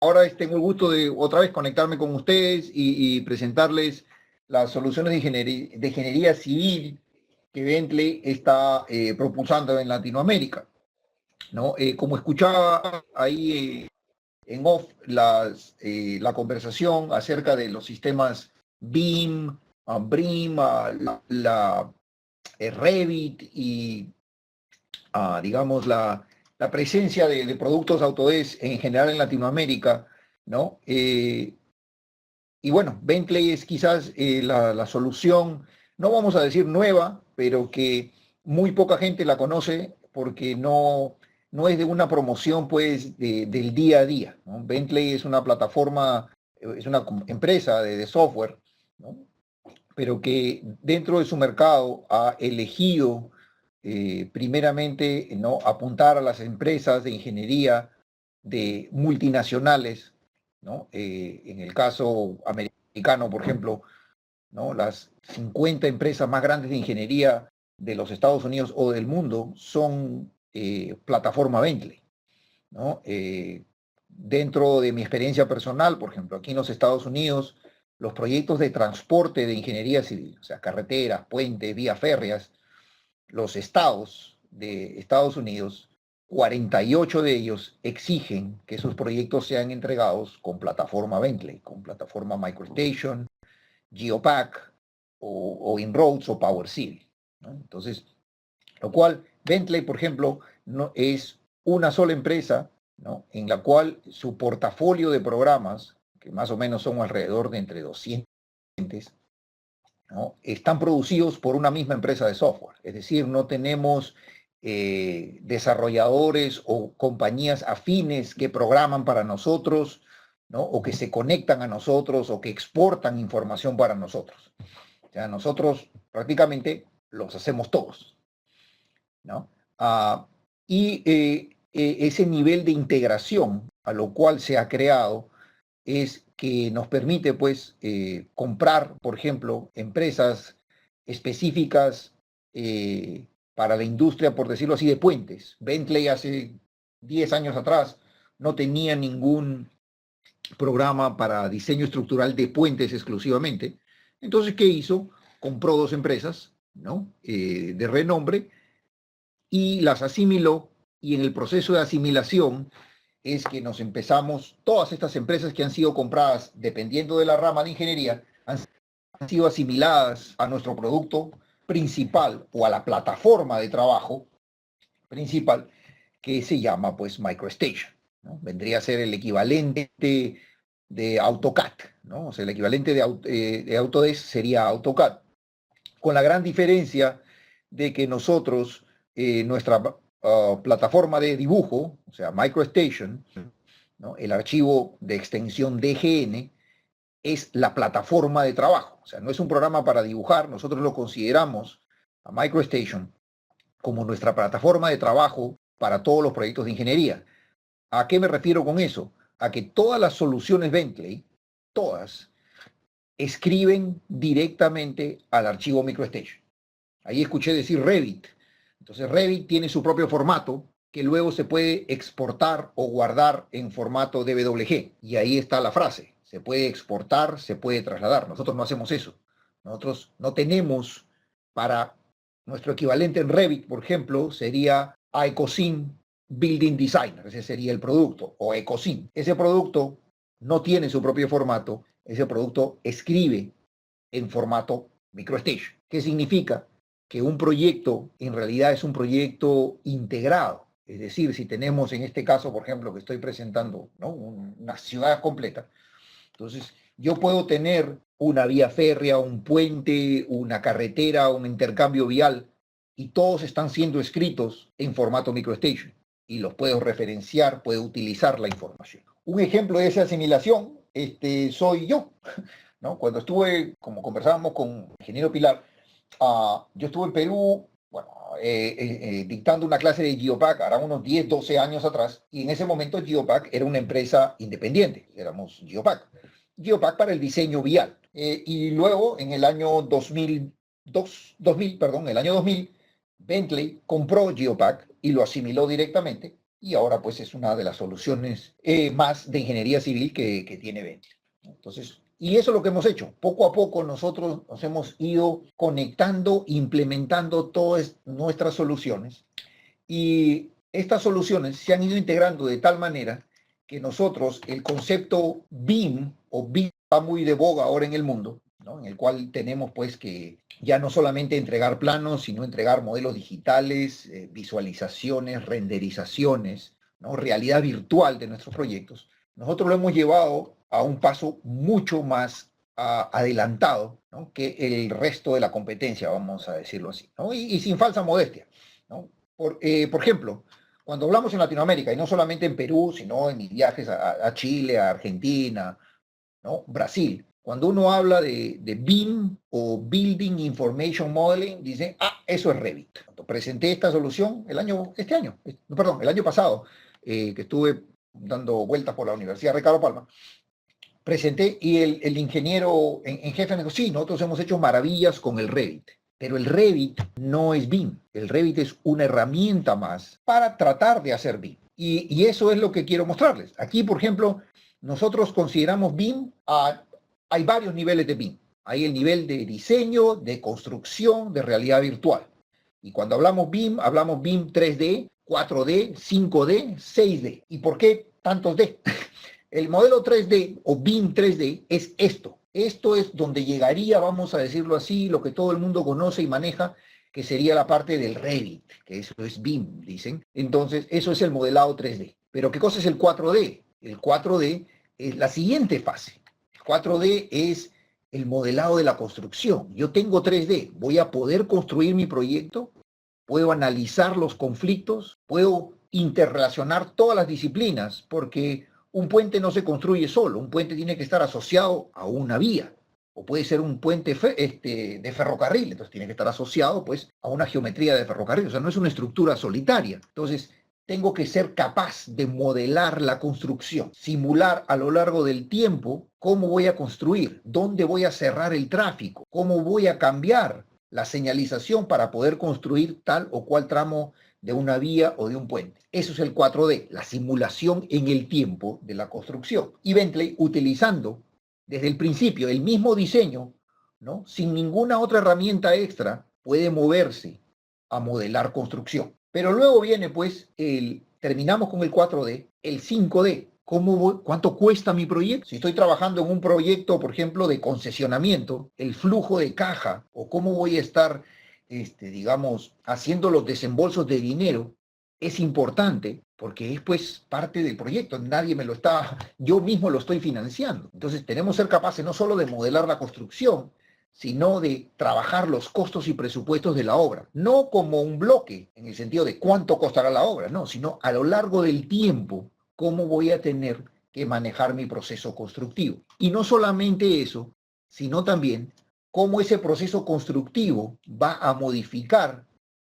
ahora tengo el gusto de otra vez conectarme con ustedes y presentarles las soluciones de ingeniería civil que Bentley está propulsando en Latinoamérica, ¿no? Como escuchaba ahí en off la conversación acerca de los sistemas BIM, BRIM, Revit y, digamos, la presencia de productos Autodesk en general en Latinoamérica, ¿no? Y bueno, Bentley es quizás la solución, no vamos a decir nueva, pero que muy poca gente la conoce porque no es de una promoción pues del día a día, ¿no? Bentley es una plataforma, es una empresa de software, ¿no? Pero que dentro de su mercado ha elegido primeramente, ¿no?, apuntar a las empresas de ingeniería de multinacionales, ¿no? En el caso americano, por ejemplo, ¿no?, las 50 empresas más grandes de ingeniería de los Estados Unidos o del mundo son plataforma Bentley, ¿no? Dentro de mi experiencia personal, por ejemplo, aquí en los Estados Unidos, los proyectos de transporte de ingeniería civil, o sea, carreteras, puentes, vías férreas, los estados de Estados Unidos, 48 de ellos exigen que sus proyectos sean entregados con plataforma Bentley, con plataforma MicroStation, Geopack o InRoads o Power Civil, ¿no? Entonces, lo cual Bentley, por ejemplo, no es una sola empresa, ¿no?, en la cual su portafolio de programas, que más o menos son alrededor de entre 200, ¿no?, están producidos por una misma empresa de software. Es decir, no tenemos desarrolladores o compañías afines que programan para nosotros, ¿no?, o que se conectan a nosotros o que exportan información para nosotros. O sea, nosotros prácticamente los hacemos todos, ¿no? Ese nivel de integración a lo cual se ha creado es que nos permite, pues, comprar, por ejemplo, empresas específicas para la industria, por decirlo así, de puentes. Bentley hace 10 años atrás no tenía ningún programa para diseño estructural de puentes exclusivamente. Entonces, ¿qué hizo? Compró dos empresas, ¿no?, de renombre, y las asimiló, y en el proceso de asimilación es que nos empezamos, todas estas empresas que han sido compradas, dependiendo de la rama de ingeniería, han sido asimiladas a nuestro producto principal o a la plataforma de trabajo principal, que se llama pues MicroStation, ¿no? Vendría a ser el equivalente de AutoCAD, ¿no? O sea, el equivalente de Autodesk sería AutoCAD, con la gran diferencia de que nosotros, nuestra plataforma de dibujo, o sea, MicroStation, ¿no?, el archivo de extensión DGN, es la plataforma de trabajo. O sea, no es un programa para dibujar, nosotros lo consideramos a MicroStation como nuestra plataforma de trabajo para todos los proyectos de ingeniería. ¿A qué me refiero con eso? A que todas las soluciones Bentley, todas, escriben directamente al archivo MicroStation. Ahí escuché decir Revit. Entonces Revit tiene su propio formato que luego se puede exportar o guardar en formato DWG. Y ahí está la frase. Se puede exportar, se puede trasladar. Nosotros no hacemos eso. Nosotros no tenemos para nuestro equivalente en Revit, por ejemplo, sería Ecosim Building Designer. Ese sería el producto. O Ecosim. Ese producto no tiene su propio formato. Ese producto escribe en formato MicroStation. ¿Qué significa? Que un proyecto en realidad es un proyecto integrado. Es decir, si tenemos en este caso, por ejemplo, que estoy presentando, ¿no?, una ciudad completa, entonces yo puedo tener una vía férrea, un puente, una carretera, un intercambio vial, y todos están siendo escritos en formato MicroStation, y los puedo referenciar, puedo utilizar la información. Un ejemplo de esa asimilación soy yo, ¿no? Cuando estuve, como conversábamos con el ingeniero Pilar, yo estuve en Perú, bueno, dictando una clase de Geopack, hará unos 10, 12 años atrás, y en ese momento Geopack era una empresa independiente, éramos Geopack. Geopack para el diseño vial. Y luego, en el año 2000, el año 2000, Bentley compró Geopack y lo asimiló directamente, y ahora pues es una de las soluciones más de ingeniería civil que tiene Bentley. Entonces, y eso es lo que hemos hecho. Poco a poco nosotros nos hemos ido conectando, implementando todas nuestras soluciones y estas soluciones se han ido integrando de tal manera que nosotros, el concepto BIM o BIM va muy de boga ahora en el mundo, ¿no? En el cual tenemos pues que ya no solamente entregar planos, sino entregar modelos digitales, visualizaciones, renderizaciones, ¿no? Realidad virtual de nuestros proyectos. Nosotros lo hemos llevado a un paso mucho más adelantado, ¿no? Que el resto de la competencia, vamos a decirlo así, ¿no? Y sin falsa modestia, ¿no? Por ejemplo, cuando hablamos en Latinoamérica, y no solamente en Perú, sino en mis viajes a Chile, a Argentina, ¿no? Brasil, cuando uno habla de BIM o Building Information Modeling, dice, eso es Revit. Cuando presenté esta solución el año pasado, que estuve dando vueltas por la Universidad Ricardo Palma, presenté y el ingeniero en jefe me dijo, sí, nosotros hemos hecho maravillas con el Revit. Pero el Revit no es BIM. El Revit es una herramienta más para tratar de hacer BIM. Y eso es lo que quiero mostrarles. Aquí, por ejemplo, nosotros consideramos BIM, hay varios niveles de BIM. Hay el nivel de diseño, de construcción, de realidad virtual. Y cuando hablamos BIM 3D, 4D, 5D, 6D. ¿Y por qué tantos D? El modelo 3D o BIM 3D es esto. Esto es donde llegaría, vamos a decirlo así, lo que todo el mundo conoce y maneja, que sería la parte del Revit, que eso es BIM, dicen. Entonces, eso es el modelado 3D. Pero ¿qué cosa es el 4D? El 4D es la siguiente fase. El 4D es el modelado de la construcción. Yo tengo 3D, voy a poder construir mi proyecto, puedo analizar los conflictos, puedo interrelacionar todas las disciplinas, porque un puente no se construye solo, un puente tiene que estar asociado a una vía, o puede ser un puente de ferrocarril, entonces tiene que estar asociado pues a una geometría de ferrocarril, o sea, no es una estructura solitaria. Entonces, tengo que ser capaz de modelar la construcción, simular a lo largo del tiempo cómo voy a construir, dónde voy a cerrar el tráfico, cómo voy a cambiar la señalización para poder construir tal o cual tramo de una vía o de un puente. Eso es el 4D, la simulación en el tiempo de la construcción. Y Bentley, utilizando desde el principio el mismo diseño, ¿no? Sin ninguna otra herramienta extra, puede moverse a modelar construcción. Pero luego viene, pues, terminamos con el 4D, el 5D. ¿Cuánto cuesta mi proyecto? Si estoy trabajando en un proyecto, por ejemplo, de concesionamiento, el flujo de caja o cómo voy a estar, digamos, haciendo los desembolsos de dinero, es importante porque es pues parte del proyecto. Nadie me lo está, yo mismo lo estoy financiando. Entonces tenemos que ser capaces no solo de modelar la construcción, sino de trabajar los costos y presupuestos de la obra. No como un bloque, en el sentido de cuánto costará la obra, no, sino a lo largo del tiempo cómo voy a tener que manejar mi proceso constructivo. Y no solamente eso, sino también cómo ese proceso constructivo va a modificar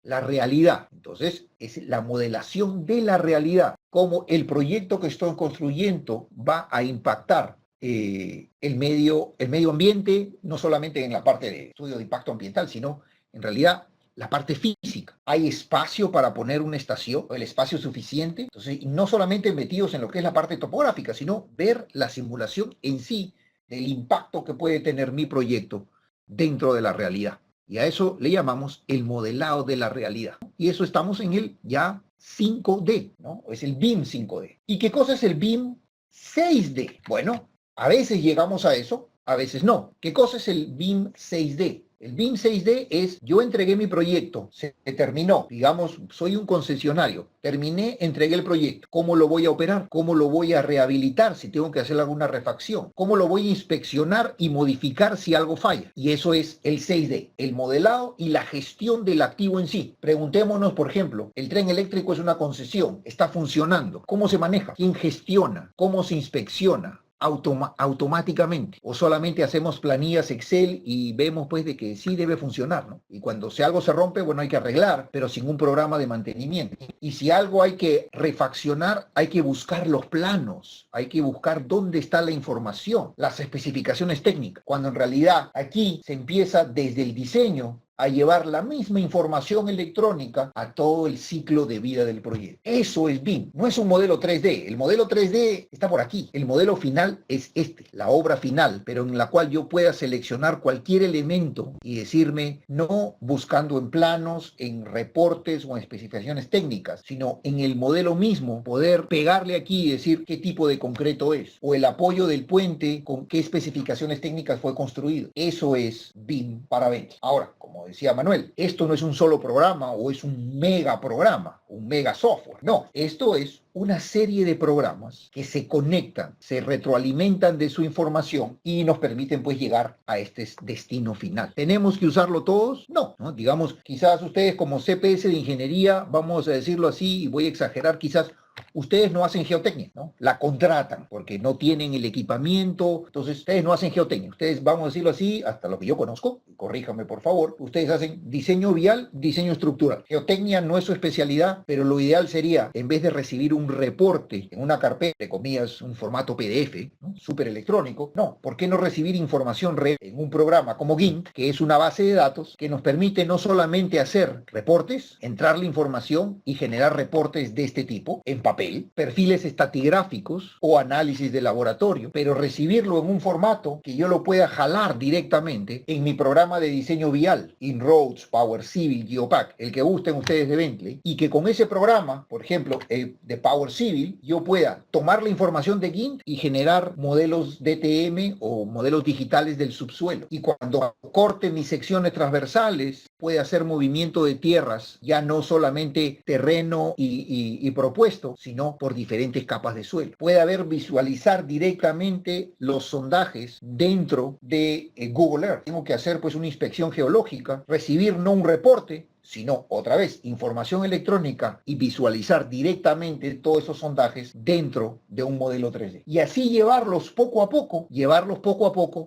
la realidad. Entonces, es la modelación de la realidad, cómo el proyecto que estoy construyendo va a impactar el medio ambiente, no solamente en la parte de estudio de impacto ambiental, sino en realidad la parte física. ¿Hay espacio para poner una estación? ¿El espacio suficiente? Entonces, no solamente metidos en lo que es la parte topográfica, sino ver la simulación en sí del impacto que puede tener mi proyecto dentro de la realidad. Y a eso le llamamos el modelado de la realidad. Y eso estamos en el ya 5D, ¿no? Es el BIM 5D. ¿Y qué cosa es el BIM 6D? Bueno, a veces llegamos a eso, a veces no. ¿Qué cosa es el BIM 6D? El BIM 6D es, yo entregué mi proyecto, se terminó, digamos, soy un concesionario, terminé, entregué el proyecto. ¿Cómo lo voy a operar? ¿Cómo lo voy a rehabilitar si tengo que hacer alguna refacción? ¿Cómo lo voy a inspeccionar y modificar si algo falla? Y eso es el 6D, el modelado y la gestión del activo en sí. Preguntémonos, por ejemplo, el tren eléctrico es una concesión, está funcionando. ¿Cómo se maneja? ¿Quién gestiona? ¿Cómo se inspecciona? Automáticamente, o solamente hacemos planillas Excel y vemos pues de que sí debe funcionar, ¿no? Y cuando algo se rompe, bueno, hay que arreglar, pero sin un programa de mantenimiento. Y si algo hay que refaccionar, hay que buscar los planos, hay que buscar dónde está la información, las especificaciones técnicas, cuando en realidad aquí se empieza desde el diseño a llevar la misma información electrónica a todo el ciclo de vida del proyecto. Eso es BIM, no es un modelo 3D. El modelo 3D está por aquí. El modelo final es este, la obra final, pero en la cual yo pueda seleccionar cualquier elemento y decirme, no buscando en planos, en reportes o en especificaciones técnicas, sino en el modelo mismo, poder pegarle aquí y decir qué tipo de concreto es, o el apoyo del puente, con qué especificaciones técnicas fue construido. Eso es BIM para Bentley. Ahora, como decía Manuel, esto no es un solo programa o es un mega programa, un mega software. No, esto es una serie de programas que se conectan, se retroalimentan de su información y nos permiten pues llegar a este destino final. ¿Tenemos que usarlo todos? No, ¿no? Digamos, quizás ustedes como CPS de ingeniería, vamos a decirlo así, y voy a exagerar, quizás ustedes no hacen geotecnia, ¿no? La contratan porque no tienen el equipamiento, entonces ustedes no hacen geotecnia, ustedes, vamos a decirlo así, hasta lo que yo conozco, corríjame por favor, ustedes hacen diseño vial, diseño estructural. Geotecnia no es su especialidad, pero lo ideal sería, en vez de recibir un reporte en una carpeta, de comillas, un formato PDF, ¿no? Súper electrónico, no, ¿por qué no recibir información real en un programa como GIMP, que es una base de datos que nos permite no solamente hacer reportes, entrar la información y generar reportes de este tipo en papel, perfiles estratigráficos o análisis de laboratorio, pero recibirlo en un formato que yo lo pueda jalar directamente en mi programa de diseño vial, InRoads, Power Civil, Geopack, el que gusten ustedes de Bentley, y que con ese programa, por ejemplo, de Power Civil, yo pueda tomar la información de GIMP y generar modelos DTM o modelos digitales del subsuelo. Y cuando corte mis secciones transversales, puede hacer movimiento de tierras, ya no solamente terreno y propuesto, sino por diferentes capas de suelo. Puede haber visualizar directamente los sondajes dentro de Google Earth. Tengo que hacer pues una inspección geológica, recibir no un reporte, sino otra vez información electrónica y visualizar directamente todos esos sondajes dentro de un modelo 3D. Y así llevarlos poco a poco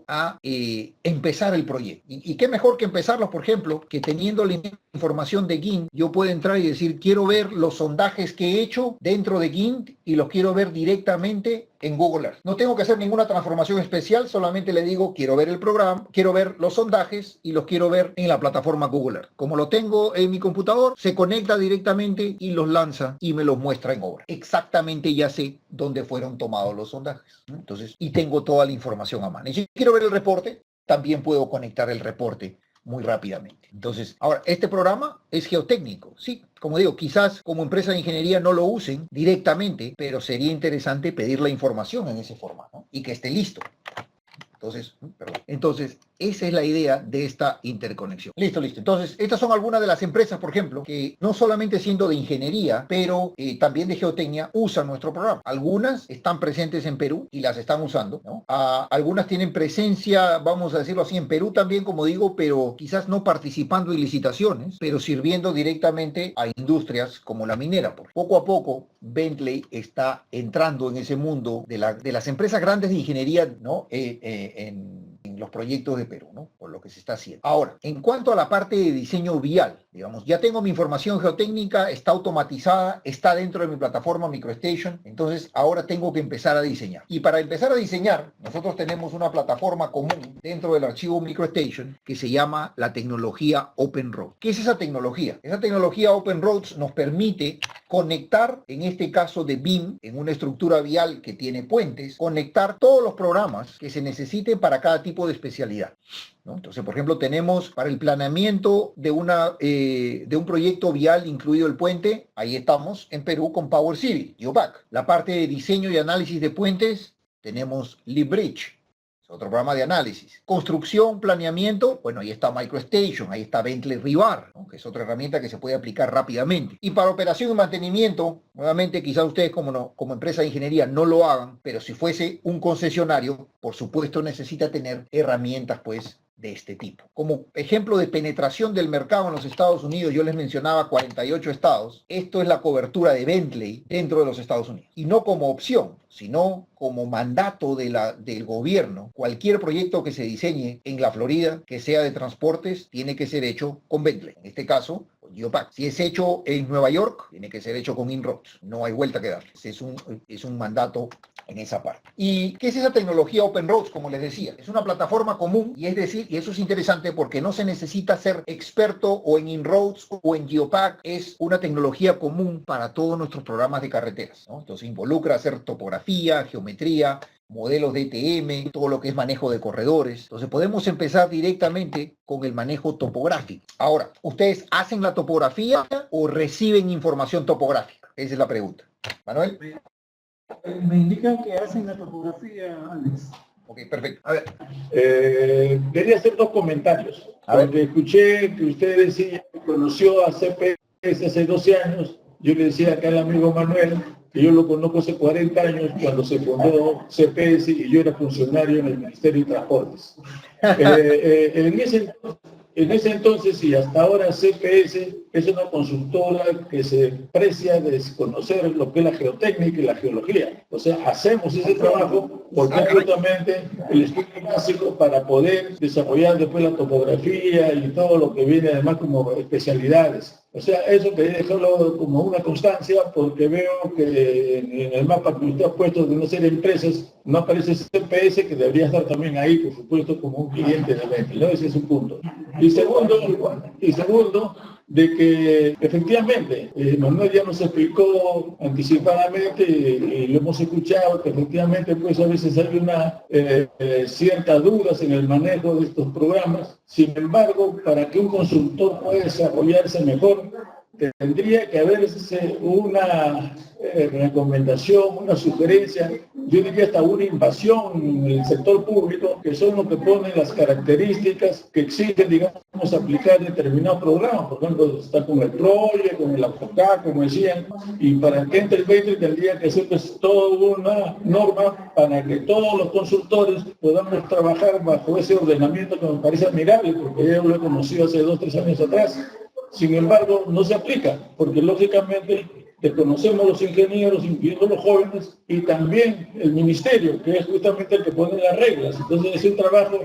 a empezar el proyecto. Y qué mejor que empezarlos, por ejemplo, que teniendo la información de GIMP, yo puedo entrar y decir, quiero ver los sondajes que he hecho dentro de GIMP y los quiero ver directamente en Google Earth. No tengo que hacer ninguna transformación especial, solamente le digo, quiero ver el programa, quiero ver los sondajes y los quiero ver en la plataforma Google Earth. Como lo tengo en mi computador, se conecta directamente y los lanza y me los muestra en obra. Exactamente ya sé dónde fueron tomados los sondajes, ¿no? Entonces, y tengo toda la información a mano. Y si quiero ver el reporte, también puedo conectar el reporte muy rápidamente. Entonces, ahora, este programa es geotécnico, sí, como digo, quizás como empresa de ingeniería no lo usen directamente, pero sería interesante pedir la información en ese formato, ¿no? Y que esté listo. Entonces, esa es la idea de esta interconexión. Listo. Entonces, estas son algunas de las empresas, por ejemplo, que no solamente siendo de ingeniería, pero también de geotecnia, usan nuestro programa. Algunas están presentes en Perú y las están usando, ¿no? Algunas tienen presencia, vamos a decirlo así, en Perú también, como digo, pero quizás no participando en licitaciones, pero sirviendo directamente a industrias como la minera. Poco a poco, Bentley está entrando en ese mundo de las empresas grandes de ingeniería, ¿no? En los proyectos de Perú, ¿no? Por lo que se está haciendo. Ahora, en cuanto a la parte de diseño vial, digamos, ya tengo mi información geotécnica, está automatizada, está dentro de mi plataforma MicroStation, entonces ahora tengo que empezar a diseñar. Y para empezar a diseñar, nosotros tenemos una plataforma común dentro del archivo MicroStation que se llama la tecnología OpenRoads. ¿Qué es esa tecnología? Esa tecnología OpenRoads nos permite conectar, en este caso de BIM, en una estructura vial que tiene puentes, conectar todos los programas que se necesiten para cada tipo de especialidad, ¿no? Entonces, por ejemplo, tenemos para el planeamiento de un proyecto vial incluido el puente, ahí estamos en Perú con Power Civil, Geopack. La parte de diseño y análisis de puentes, tenemos LibBridge, otro programa de análisis. Construcción, planeamiento, bueno, ahí está MicroStation, ahí está Bentley Rivar, ¿no? Que es otra herramienta que se puede aplicar rápidamente. Y para operación y mantenimiento, nuevamente quizás ustedes como empresa de ingeniería no lo hagan, pero si fuese un concesionario, por supuesto necesita tener herramientas pues de este tipo. Como ejemplo de penetración del mercado en los Estados Unidos, yo les mencionaba 48 estados. Esto es la cobertura de Bentley dentro de los Estados Unidos. Y no como opción, sino como mandato del gobierno. Cualquier proyecto que se diseñe en la Florida, que sea de transportes, tiene que ser hecho con Bentley. En este caso, con Geopack. Si es hecho en Nueva York, tiene que ser hecho con InRoads. No hay vuelta que dar. Es un mandato en esa parte. ¿Y qué es esa tecnología Open Roads? Como les decía, es una plataforma común y es decir, y eso es interesante porque no se necesita ser experto o en InRoads o en Geopack, es una tecnología común para todos nuestros programas de carreteras, ¿no? Entonces involucra hacer topografía, geometría, modelos de ETM, todo lo que es manejo de corredores. Entonces podemos empezar directamente con el manejo topográfico. Ahora, ¿ustedes hacen la topografía o reciben información topográfica? Esa es la pregunta. Manuel. Me indican que hacen la topografía, Alex. Ok, perfecto. A ver. Quería hacer dos comentarios. Porque escuché que usted decía que conoció a CPS hace 12 años. Yo le decía acá al amigo Manuel que yo lo conozco hace 40 años cuando se fundó CPS y yo era funcionario en el Ministerio de Transportes. En ese entonces y hasta ahora CPS es una consultora que se precia de conocer lo que es la geotécnica y la geología. O sea, hacemos ese trabajo porque es justamente el estudio básico para poder desarrollar después la topografía y todo lo que viene además como especialidades. O sea, eso quería dejarlo como una constancia porque veo que en el mapa que usted ha puesto de una serie de empresas no aparece CPS, que debería estar también ahí, por supuesto, como un cliente de Bentley, ¿no? Ese es un punto. Y segundo, de que efectivamente, Manuel ya nos explicó anticipadamente y lo hemos escuchado, que efectivamente pues a veces hay una ciertas dudas en el manejo de estos programas. Sin embargo, para que un consultor pueda desarrollarse mejor, tendría que haberse una recomendación, una sugerencia, yo diría hasta una invasión en el sector público, que son los que ponen las características que exigen, digamos, aplicar determinados programas. Por ejemplo, está con el PROYE, con el AutoCAD, como decían, y para que entre el Bentley tendría que ser pues, toda una norma para que todos los consultores podamos trabajar bajo ese ordenamiento que me parece admirable, porque yo lo he conocido hace 2 o 3 años atrás. Sin embargo, no se aplica, porque lógicamente desconocemos los ingenieros, incluyendo los jóvenes, y también el ministerio, que es justamente el que pone las reglas. Entonces es un trabajo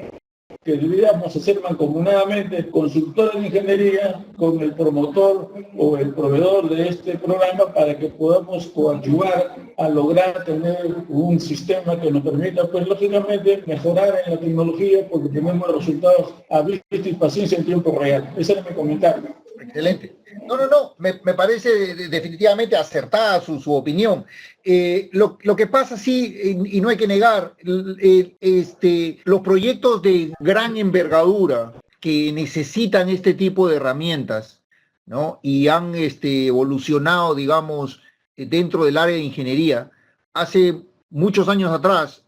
que deberíamos hacer mancomunadamente, consultores de ingeniería con el promotor o el proveedor de este programa para que podamos coadyuvar a lograr tener un sistema que nos permita, pues lógicamente, mejorar en la tecnología porque tenemos resultados a vista y paciencia en tiempo real. Ese era mi comentario. Excelente. No, me parece definitivamente acertada su opinión. Lo que pasa, sí, y no hay que negar, los proyectos de gran envergadura que necesitan este tipo de herramientas, ¿no? Y han evolucionado, digamos, dentro del área de ingeniería. Hace muchos años atrás,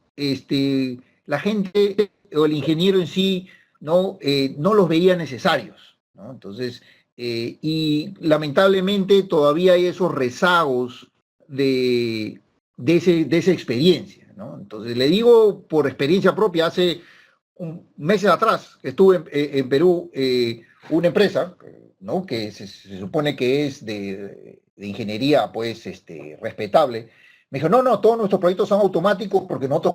la gente o el ingeniero en sí no los veía necesarios, ¿no? Entonces, y lamentablemente todavía hay esos rezagos de esa experiencia, ¿no? Entonces, le digo por experiencia propia, hace meses atrás estuve en Perú, una empresa, ¿no? Que se supone que es de ingeniería, pues, respetable. Me dijo, no, todos nuestros proyectos son automáticos porque nosotros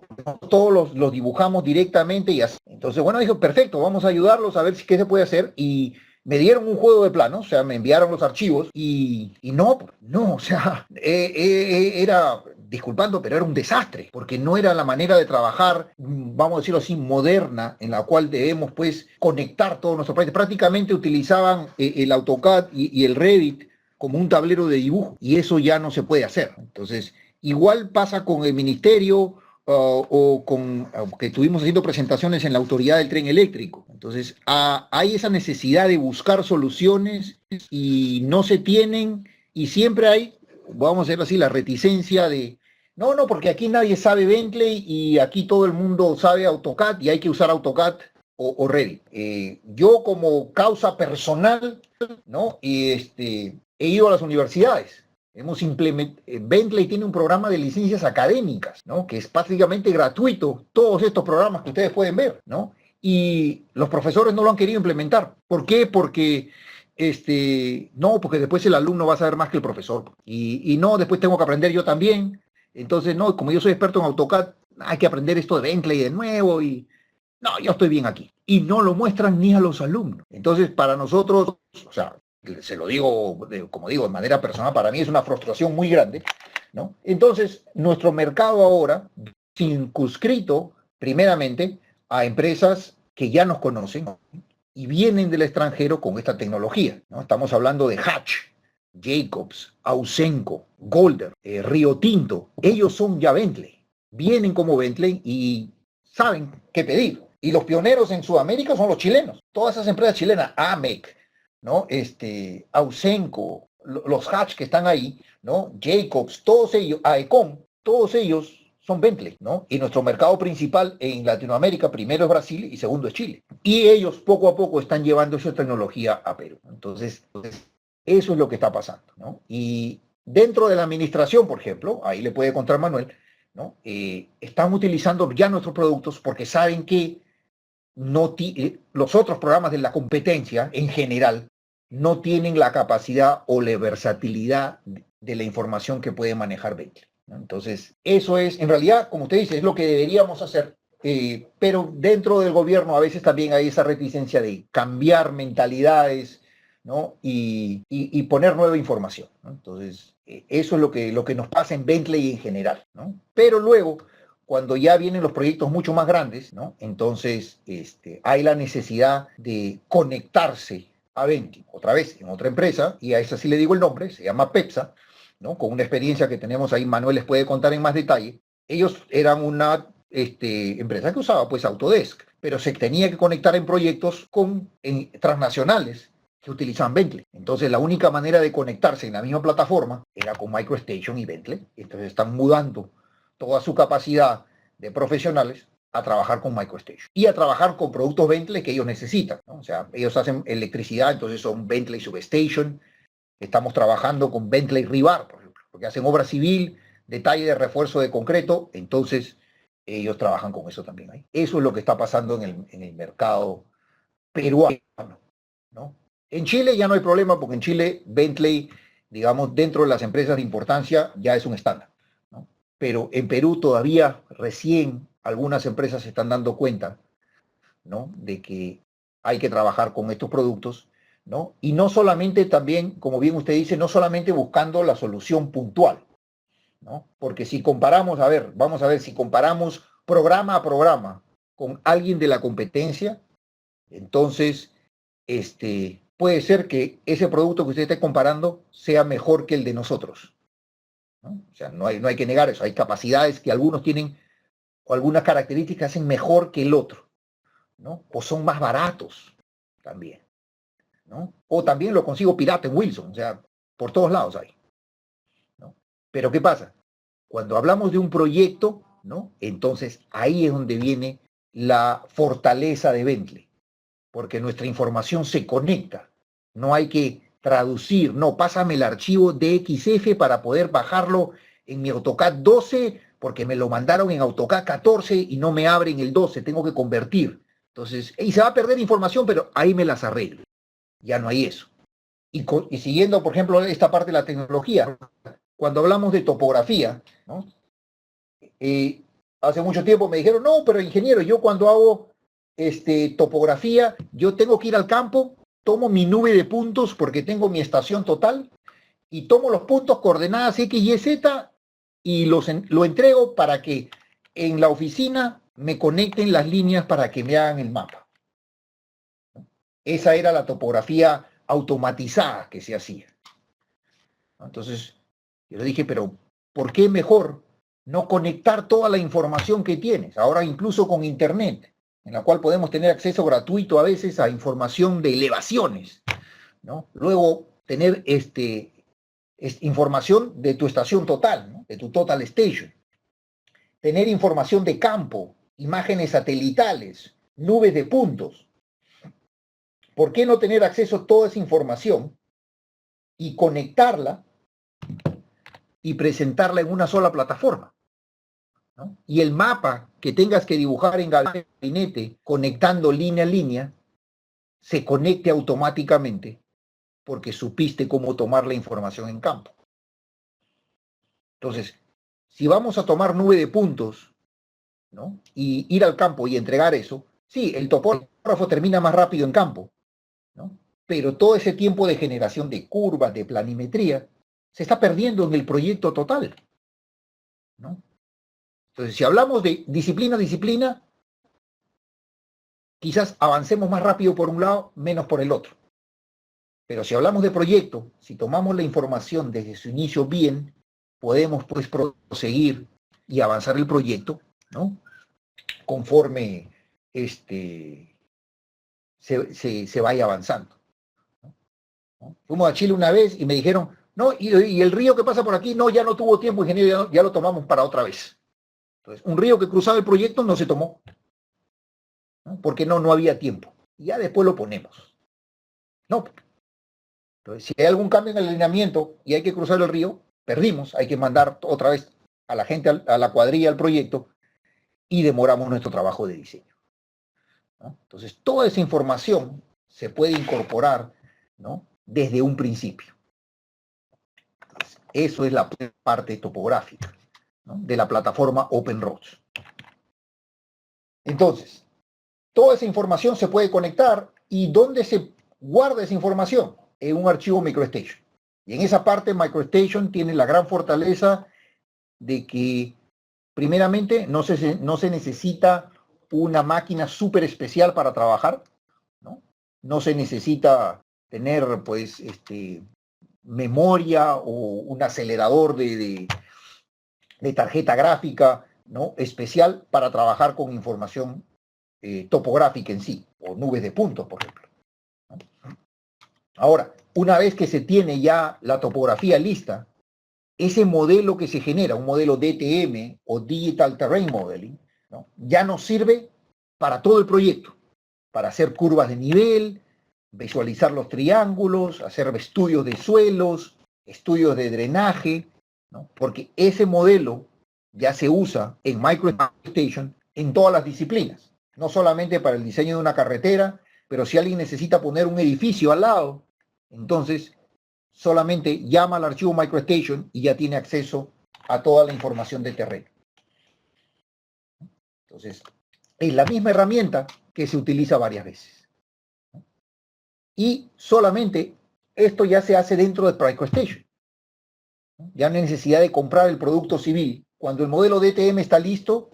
todos los dibujamos directamente y así. Entonces, bueno, dijo, perfecto, vamos a ayudarlos a ver qué se puede hacer. Y me dieron un juego de planos, o sea, me enviaron los archivos y no, o sea, era, disculpando, pero era un desastre, porque no era la manera de trabajar, vamos a decirlo así, moderna, en la cual debemos, pues, conectar todos nuestros proyectos. Prácticamente utilizaban el AutoCAD y el Revit como un tablero de dibujo, y eso ya no se puede hacer. Entonces, igual pasa con el ministerio, o con que estuvimos haciendo presentaciones en la autoridad del tren eléctrico. Entonces, hay esa necesidad de buscar soluciones y no se tienen, y siempre hay, vamos a decirlo así, la reticencia de, no, porque aquí nadie sabe Bentley y aquí todo el mundo sabe AutoCAD y hay que usar AutoCAD o Revit. Yo como causa personal, ¿no? Y he ido a las universidades. Bentley tiene un programa de licencias académicas, ¿no? Que es prácticamente gratuito, todos estos programas que ustedes pueden ver, ¿no? Y los profesores no lo han querido implementar. ¿Por qué? Porque porque después el alumno va a saber más que el profesor. Y no, después tengo que aprender yo también. Entonces, no, como yo soy experto en AutoCAD, hay que aprender esto de Bentley de nuevo y no, yo estoy bien aquí. Y no lo muestran ni a los alumnos. Entonces, para nosotros, o sea, se lo digo, como digo, de manera personal, para mí es una frustración muy grande, ¿no? Entonces, nuestro mercado ahora, circunscrito primeramente a empresas que ya nos conocen y vienen del extranjero con esta tecnología, ¿no? Estamos hablando de Hatch, Jacobs, Ausenco, Golder, Río Tinto. Ellos son ya Bentley, vienen como Bentley y saben qué pedir. Y los pioneros en Sudamérica son los chilenos. Todas esas empresas chilenas, AMEC, ¿no? Ausenco, los Hatch que están ahí, ¿no? Jacobs, todos ellos, AECOM, todos ellos son Bentley, ¿no? Y nuestro mercado principal en Latinoamérica, primero es Brasil y segundo es Chile. Y ellos poco a poco están llevando esa tecnología a Perú. Entonces eso es lo que está pasando, ¿no? Y dentro de la administración, por ejemplo, ahí le puede contar Manuel, ¿no? Están utilizando ya nuestros productos porque saben que los otros programas de la competencia en general no tienen la capacidad o la versatilidad de la información que puede manejar Bentley, ¿no? Entonces, eso es, en realidad, como usted dice, es lo que deberíamos hacer, pero dentro del gobierno a veces también hay esa reticencia de cambiar mentalidades, ¿no? Y poner nueva información, ¿no? Entonces, eso es lo que nos pasa en Bentley en general, ¿no? Pero luego, cuando ya vienen los proyectos mucho más grandes, ¿no? Entonces hay la necesidad de conectarse a Bentley, otra vez en otra empresa, y a esa sí le digo el nombre, se llama Pepsa, ¿no? Con una experiencia que tenemos ahí, Manuel les puede contar en más detalle. Ellos eran una empresa que usaba pues Autodesk, pero se tenía que conectar en proyectos transnacionales que utilizaban Bentley. Entonces la única manera de conectarse en la misma plataforma era con MicroStation y Bentley. Entonces están mudando toda su capacidad de profesionales a trabajar con MicroStation y a trabajar con productos Bentley que ellos necesitan, ¿no? O sea, ellos hacen electricidad, entonces son Bentley Substation. Estamos trabajando con Bentley Rebar, por ejemplo, porque hacen obra civil, detalle de refuerzo de concreto, entonces ellos trabajan con eso también ahí. Eso es lo que está pasando en el mercado peruano, ¿no? En Chile ya no hay problema porque en Chile Bentley, digamos, dentro de las empresas de importancia ya es un estándar, ¿no? Pero en Perú todavía recién algunas empresas se están dando cuenta, ¿no? De que hay que trabajar con estos productos, ¿no? Y no solamente también, como bien usted dice, no solamente buscando la solución puntual, ¿no? Porque si comparamos, a ver, vamos a ver, si comparamos programa a programa con alguien de la competencia, entonces, puede ser que ese producto que usted esté comparando sea mejor que el de nosotros, ¿no? O sea, no hay que negar eso. Hay capacidades que algunos tienen o algunas características hacen mejor que el otro, ¿no? O son más baratos también, ¿no? O también lo consigo pirata en Wilson, o sea, por todos lados hay, ¿no? Pero ¿qué pasa? Cuando hablamos de un proyecto, ¿no? Entonces ahí es donde viene la fortaleza de Bentley, porque nuestra información se conecta. No hay que traducir, no, pásame el archivo DXF para poder bajarlo en mi AutoCAD 12, porque me lo mandaron en AutoCAD 14 y no me abren el 12, tengo que convertir. Entonces, y se va a perder información, pero ahí me las arreglo. Ya no hay eso. Y siguiendo, por ejemplo, esta parte de la tecnología, cuando hablamos de topografía, ¿no? Hace mucho tiempo me dijeron, no, pero ingeniero, yo cuando hago topografía, yo tengo que ir al campo, tomo mi nube de puntos porque tengo mi estación total y tomo los puntos coordenadas X, Y, Z y lo entrego para que en la oficina me conecten las líneas para que me hagan el mapa. Esa era la topografía automatizada que se hacía. Entonces, yo le dije, pero ¿por qué mejor no conectar toda la información que tienes? Ahora incluso con Internet, en la cual podemos tener acceso gratuito a veces a información de elevaciones, ¿no? Luego tener información de tu estación total, ¿no? De tu total station. Tener información de campo, imágenes satelitales, nubes de puntos. ¿Por qué no tener acceso a toda esa información y conectarla y presentarla en una sola plataforma, ¿no? Y el mapa que tengas que dibujar en gabinete, conectando línea a línea, se conecte automáticamente porque supiste cómo tomar la información en campo. Entonces, si vamos a tomar nube de puntos, ¿no? Y ir al campo y entregar eso, sí, el topógrafo termina más rápido en campo, ¿no? Pero todo ese tiempo de generación de curvas, de planimetría, se está perdiendo en el proyecto total. ¿no? Entonces, si hablamos de disciplina, disciplina, quizás avancemos más rápido por un lado, menos por el otro. Pero si hablamos de proyecto, si tomamos la información desde su inicio bien, podemos pues proseguir y avanzar el proyecto, ¿no? Conforme se vaya avanzando, ¿no? Fuimos a Chile una vez y me dijeron, no, y el río que pasa por aquí, no, ya no tuvo tiempo, ingeniero, ya lo tomamos para otra vez. Entonces, un río que cruzaba el proyecto no se tomó, ¿no? Porque no había tiempo. Y ya después lo ponemos. No. Entonces, si hay algún cambio en el alineamiento y hay que cruzar el río, perdimos, hay que mandar otra vez a la gente, a la cuadrilla, al proyecto, y demoramos nuestro trabajo de diseño, ¿no? Entonces, toda esa información se puede incorporar, ¿no? Desde un principio. Entonces, eso es la parte topográfica, ¿no? De la plataforma OpenRoads. Entonces, toda esa información se puede conectar. ¿Y dónde se guarda esa información? En un archivo MicroStation. Y en esa parte MicroStation tiene la gran fortaleza de que primeramente no se necesita una máquina súper especial para trabajar, ¿no? No se necesita tener pues memoria o un acelerador de tarjeta gráfica, ¿no? Especial para trabajar con información topográfica en sí, o nubes de puntos, por ejemplo, ¿no? Ahora, una vez que se tiene ya la topografía lista, ese modelo que se genera, un modelo DTM o Digital Terrain Modeling, ¿no? Ya nos sirve para todo el proyecto, para hacer curvas de nivel, visualizar los triángulos, hacer estudios de suelos, estudios de drenaje, ¿no? Porque ese modelo ya se usa en MicroStation en todas las disciplinas, no solamente para el diseño de una carretera, pero si alguien necesita poner un edificio al lado, entonces solamente llama al archivo MicroStation y ya tiene acceso a toda la información de terreno. Entonces, es la misma herramienta que se utiliza varias veces. Y solamente esto ya se hace dentro de MicroStation. Ya no hay necesidad de comprar el producto civil. Cuando el modelo DTM está listo,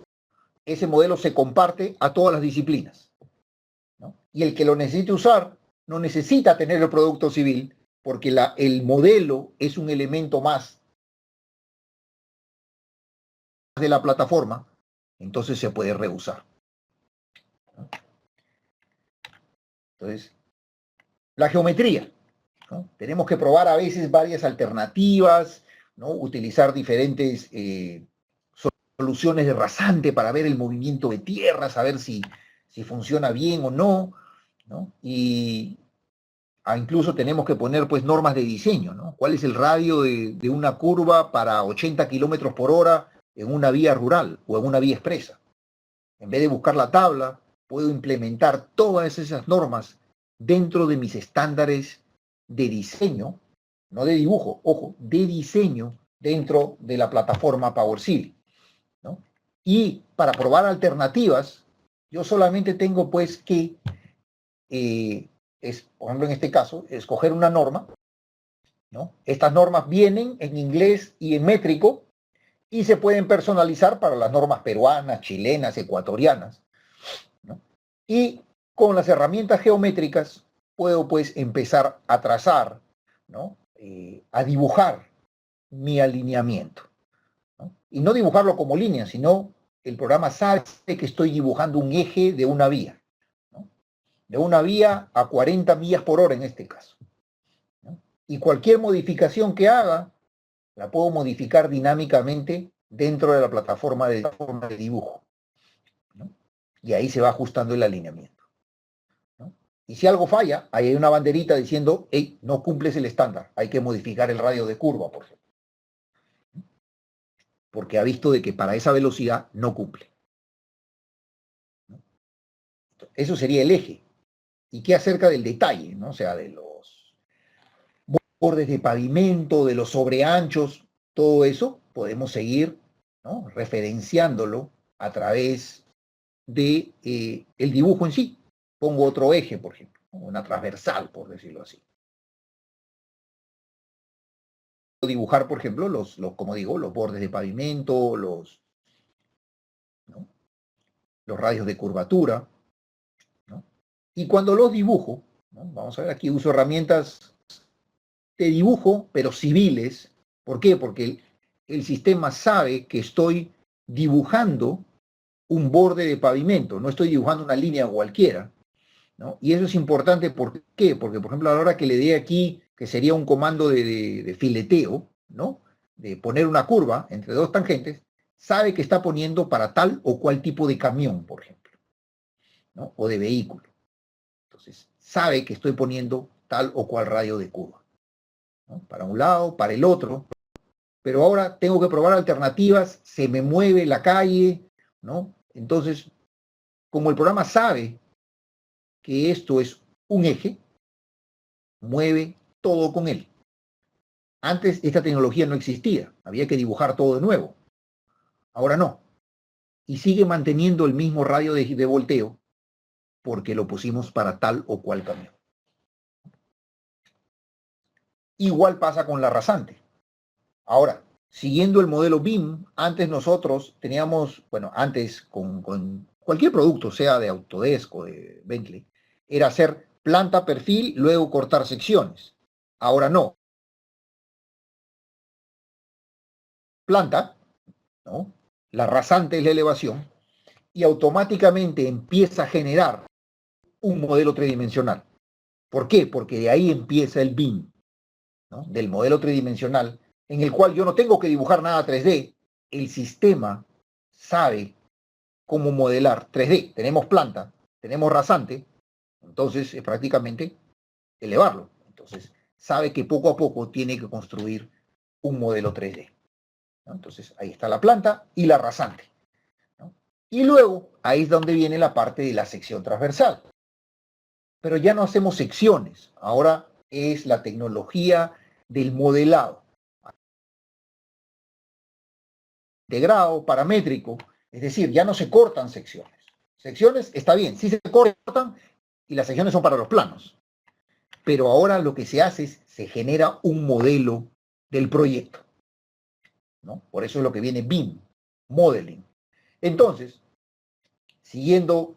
ese modelo se comparte a todas las disciplinas, ¿no? Y el que lo necesite usar no necesita tener el producto civil, porque el modelo es un elemento más de la plataforma, entonces se puede reusar, ¿no? Entonces, la geometría, ¿no? Tenemos que probar a veces varias alternativas, ¿no? Utilizar diferentes soluciones de rasante para ver el movimiento de tierra, saber si funciona bien o no, ¿no? Y incluso tenemos que poner pues normas de diseño, ¿no? ¿Cuál es el radio de una curva para 80 kilómetros por hora en una vía rural o en una vía expresa? En vez de buscar la tabla, puedo implementar todas esas normas dentro de mis estándares de diseño, no de dibujo, ojo, de diseño dentro de la plataforma Power Civil, ¿no? Y para probar alternativas, yo solamente tengo pues que por ejemplo, en este caso, escoger una norma, ¿no? Estas normas vienen en inglés y en métrico y se pueden personalizar para las normas peruanas, chilenas, ecuatorianas, ¿no? Y con las herramientas geométricas puedo pues empezar a trazar, ¿no? A dibujar mi alineamiento, ¿no? Y no dibujarlo como línea, sino el programa sabe que estoy dibujando un eje de una vía, ¿no? De una vía a 40 millas por hora en este caso, ¿no? Y cualquier modificación que haga, la puedo modificar dinámicamente dentro de la plataforma de dibujo, ¿no? Y ahí se va ajustando el alineamiento, ¿no? Y si algo falla, ahí hay una banderita diciendo, hey, no cumples el estándar, hay que modificar el radio de curva, por ejemplo, porque ha visto de que para esa velocidad no cumple, ¿no? Eso sería el eje. ¿Y qué acerca del detalle, ¿no? O sea, de los bordes de pavimento, de los sobreanchos, todo eso podemos seguir, ¿no? Referenciándolo a través de el dibujo en sí. Pongo otro eje, por ejemplo, una transversal, por decirlo así. dibujar, por ejemplo, como digo, los bordes de pavimento, ¿no? Los radios de curvatura, ¿no? Y cuando los dibujo, ¿no? Vamos a ver, aquí uso herramientas de dibujo, pero civiles. ¿Por qué? Porque el sistema sabe que estoy dibujando un borde de pavimento, no estoy dibujando una línea cualquiera, ¿no? Y eso es importante, ¿por qué? Porque, por ejemplo, a la hora que le dé aquí, que sería un comando de fileteo, ¿no? De poner una curva entre dos tangentes, sabe que está poniendo para tal o cual tipo de camión, por ejemplo, ¿no? O de vehículo. Entonces, sabe que estoy poniendo tal o cual radio de curva, ¿no? Para un lado, para el otro, pero ahora tengo que probar alternativas, se me mueve la calle, ¿no? Entonces, como el programa sabe que esto es un eje, mueve todo con él. Antes esta tecnología no existía, había que dibujar todo de nuevo. Ahora no. Y sigue manteniendo el mismo radio de volteo porque lo pusimos para tal o cual camión. Igual pasa con la rasante. Ahora, siguiendo el modelo BIM, antes nosotros teníamos, bueno, antes con cualquier producto, sea de Autodesk o de Bentley, era hacer planta, perfil, luego cortar secciones. Ahora no. Planta, ¿no? La rasante es la elevación, y automáticamente empieza a generar un modelo tridimensional. ¿Por qué? Porque de ahí empieza el BIM, ¿no? Del modelo tridimensional, en el cual yo no tengo que dibujar nada 3D, el sistema sabe cómo modelar 3D. Tenemos planta, tenemos rasante, entonces es prácticamente elevarlo. Entonces sabe que poco a poco tiene que construir un modelo 3D, ¿no? Entonces ahí está la planta y la rasante, ¿no? Y luego ahí es donde viene la parte de la sección transversal. Pero ya no hacemos secciones, ahora es la tecnología del modelado integrado, paramétrico, es decir, ya no se cortan secciones. Secciones está bien, sí se cortan y las secciones son para los planos, pero ahora lo que se hace es se genera un modelo del proyecto, ¿no? Por eso es lo que viene BIM, modeling. Entonces, siguiendo,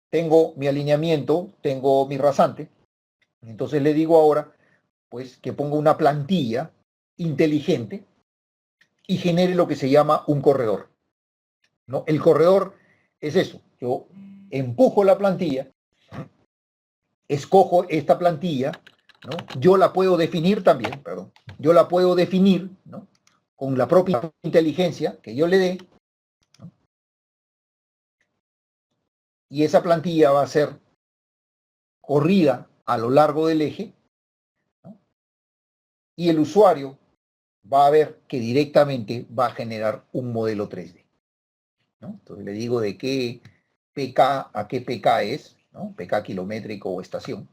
tengo mi alineamiento, tengo mi rasante, entonces le digo ahora, pues, que ponga una plantilla inteligente y genere lo que se llama un corredor, ¿no? El corredor es eso, yo empujo la plantilla, escojo esta plantilla, ¿no? Yo la puedo definir también, perdón, yo la puedo definir, ¿no? Con la propia inteligencia que yo le dé, ¿no? Y esa plantilla va a ser corrida a lo largo del eje, ¿no? Y el usuario va a ver que directamente va a generar un modelo 3D, ¿no? Entonces le digo de qué PK a qué PK es, ¿no? PK kilométrico o estación.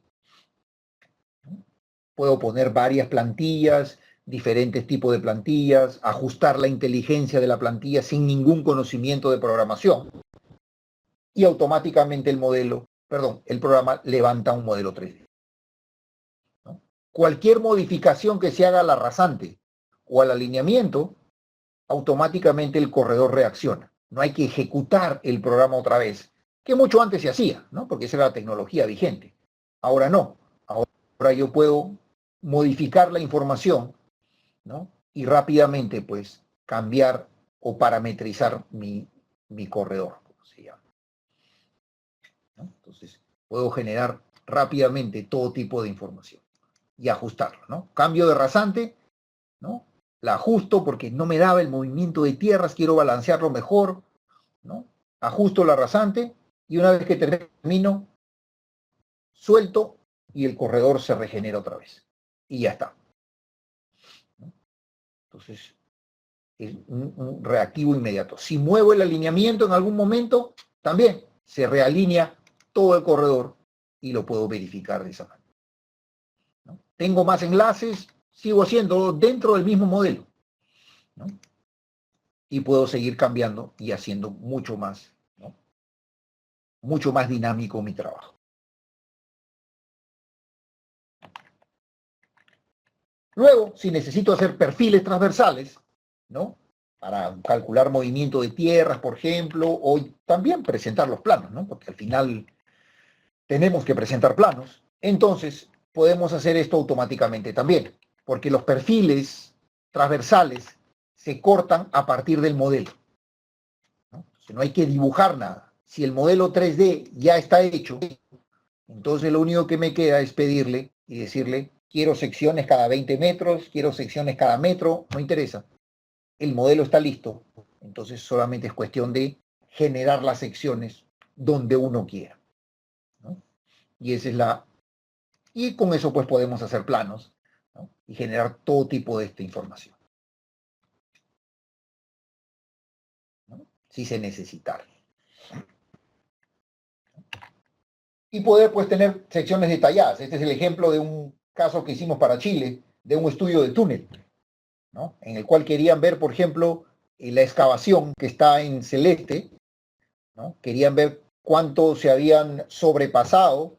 Puedo poner varias plantillas, diferentes tipos de plantillas, ajustar la inteligencia de la plantilla sin ningún conocimiento de programación. Y automáticamente el programa levanta un modelo 3D, ¿no? Cualquier modificación que se haga a la rasante o al alineamiento, automáticamente el corredor reacciona. No hay que ejecutar el programa otra vez, que mucho antes se hacía, ¿no? Porque esa era la tecnología vigente. Ahora no. Ahora yo puedo modificar la información, ¿no? Y rápidamente, pues, cambiar o parametrizar mi corredor, como se llama, ¿no? Entonces, puedo generar rápidamente todo tipo de información y ajustarlo, ¿no? Cambio de rasante, ¿no? La ajusto porque no me daba el movimiento de tierras, quiero balancearlo mejor, ¿no? Ajusto la rasante y una vez que termino, suelto y el corredor se regenera otra vez. Y ya está, ¿no? Entonces, es un reactivo inmediato. Si muevo el alineamiento en algún momento, también se realinea todo el corredor y lo puedo verificar de esa manera, ¿no? Tengo más enlaces, sigo haciendo dentro del mismo modelo, ¿no? Y puedo seguir cambiando y haciendo mucho más, ¿no? Mucho más dinámico mi trabajo. Luego, si necesito hacer perfiles transversales, ¿no? Para calcular movimiento de tierras, por ejemplo, o también presentar los planos, ¿no? Porque al final tenemos que presentar planos. Entonces, podemos hacer esto automáticamente también, porque los perfiles transversales se cortan a partir del modelo, ¿no? Entonces, no hay que dibujar nada. Si el modelo 3D ya está hecho, entonces lo único que me queda es pedirle y decirle, quiero secciones cada 20 metros, quiero secciones cada metro, no interesa. El modelo está listo, entonces solamente es cuestión de generar las secciones donde uno quiera, ¿no? Y esa es y con eso pues podemos hacer planos, ¿no? Y generar todo tipo de esta información, ¿no? Si se necesitara. Y poder pues tener secciones detalladas. Este es el ejemplo de un caso que hicimos para Chile, de un estudio de túnel, ¿no? En el cual querían ver, por ejemplo, la excavación que está en celeste, ¿no? Querían ver cuánto se habían sobrepasado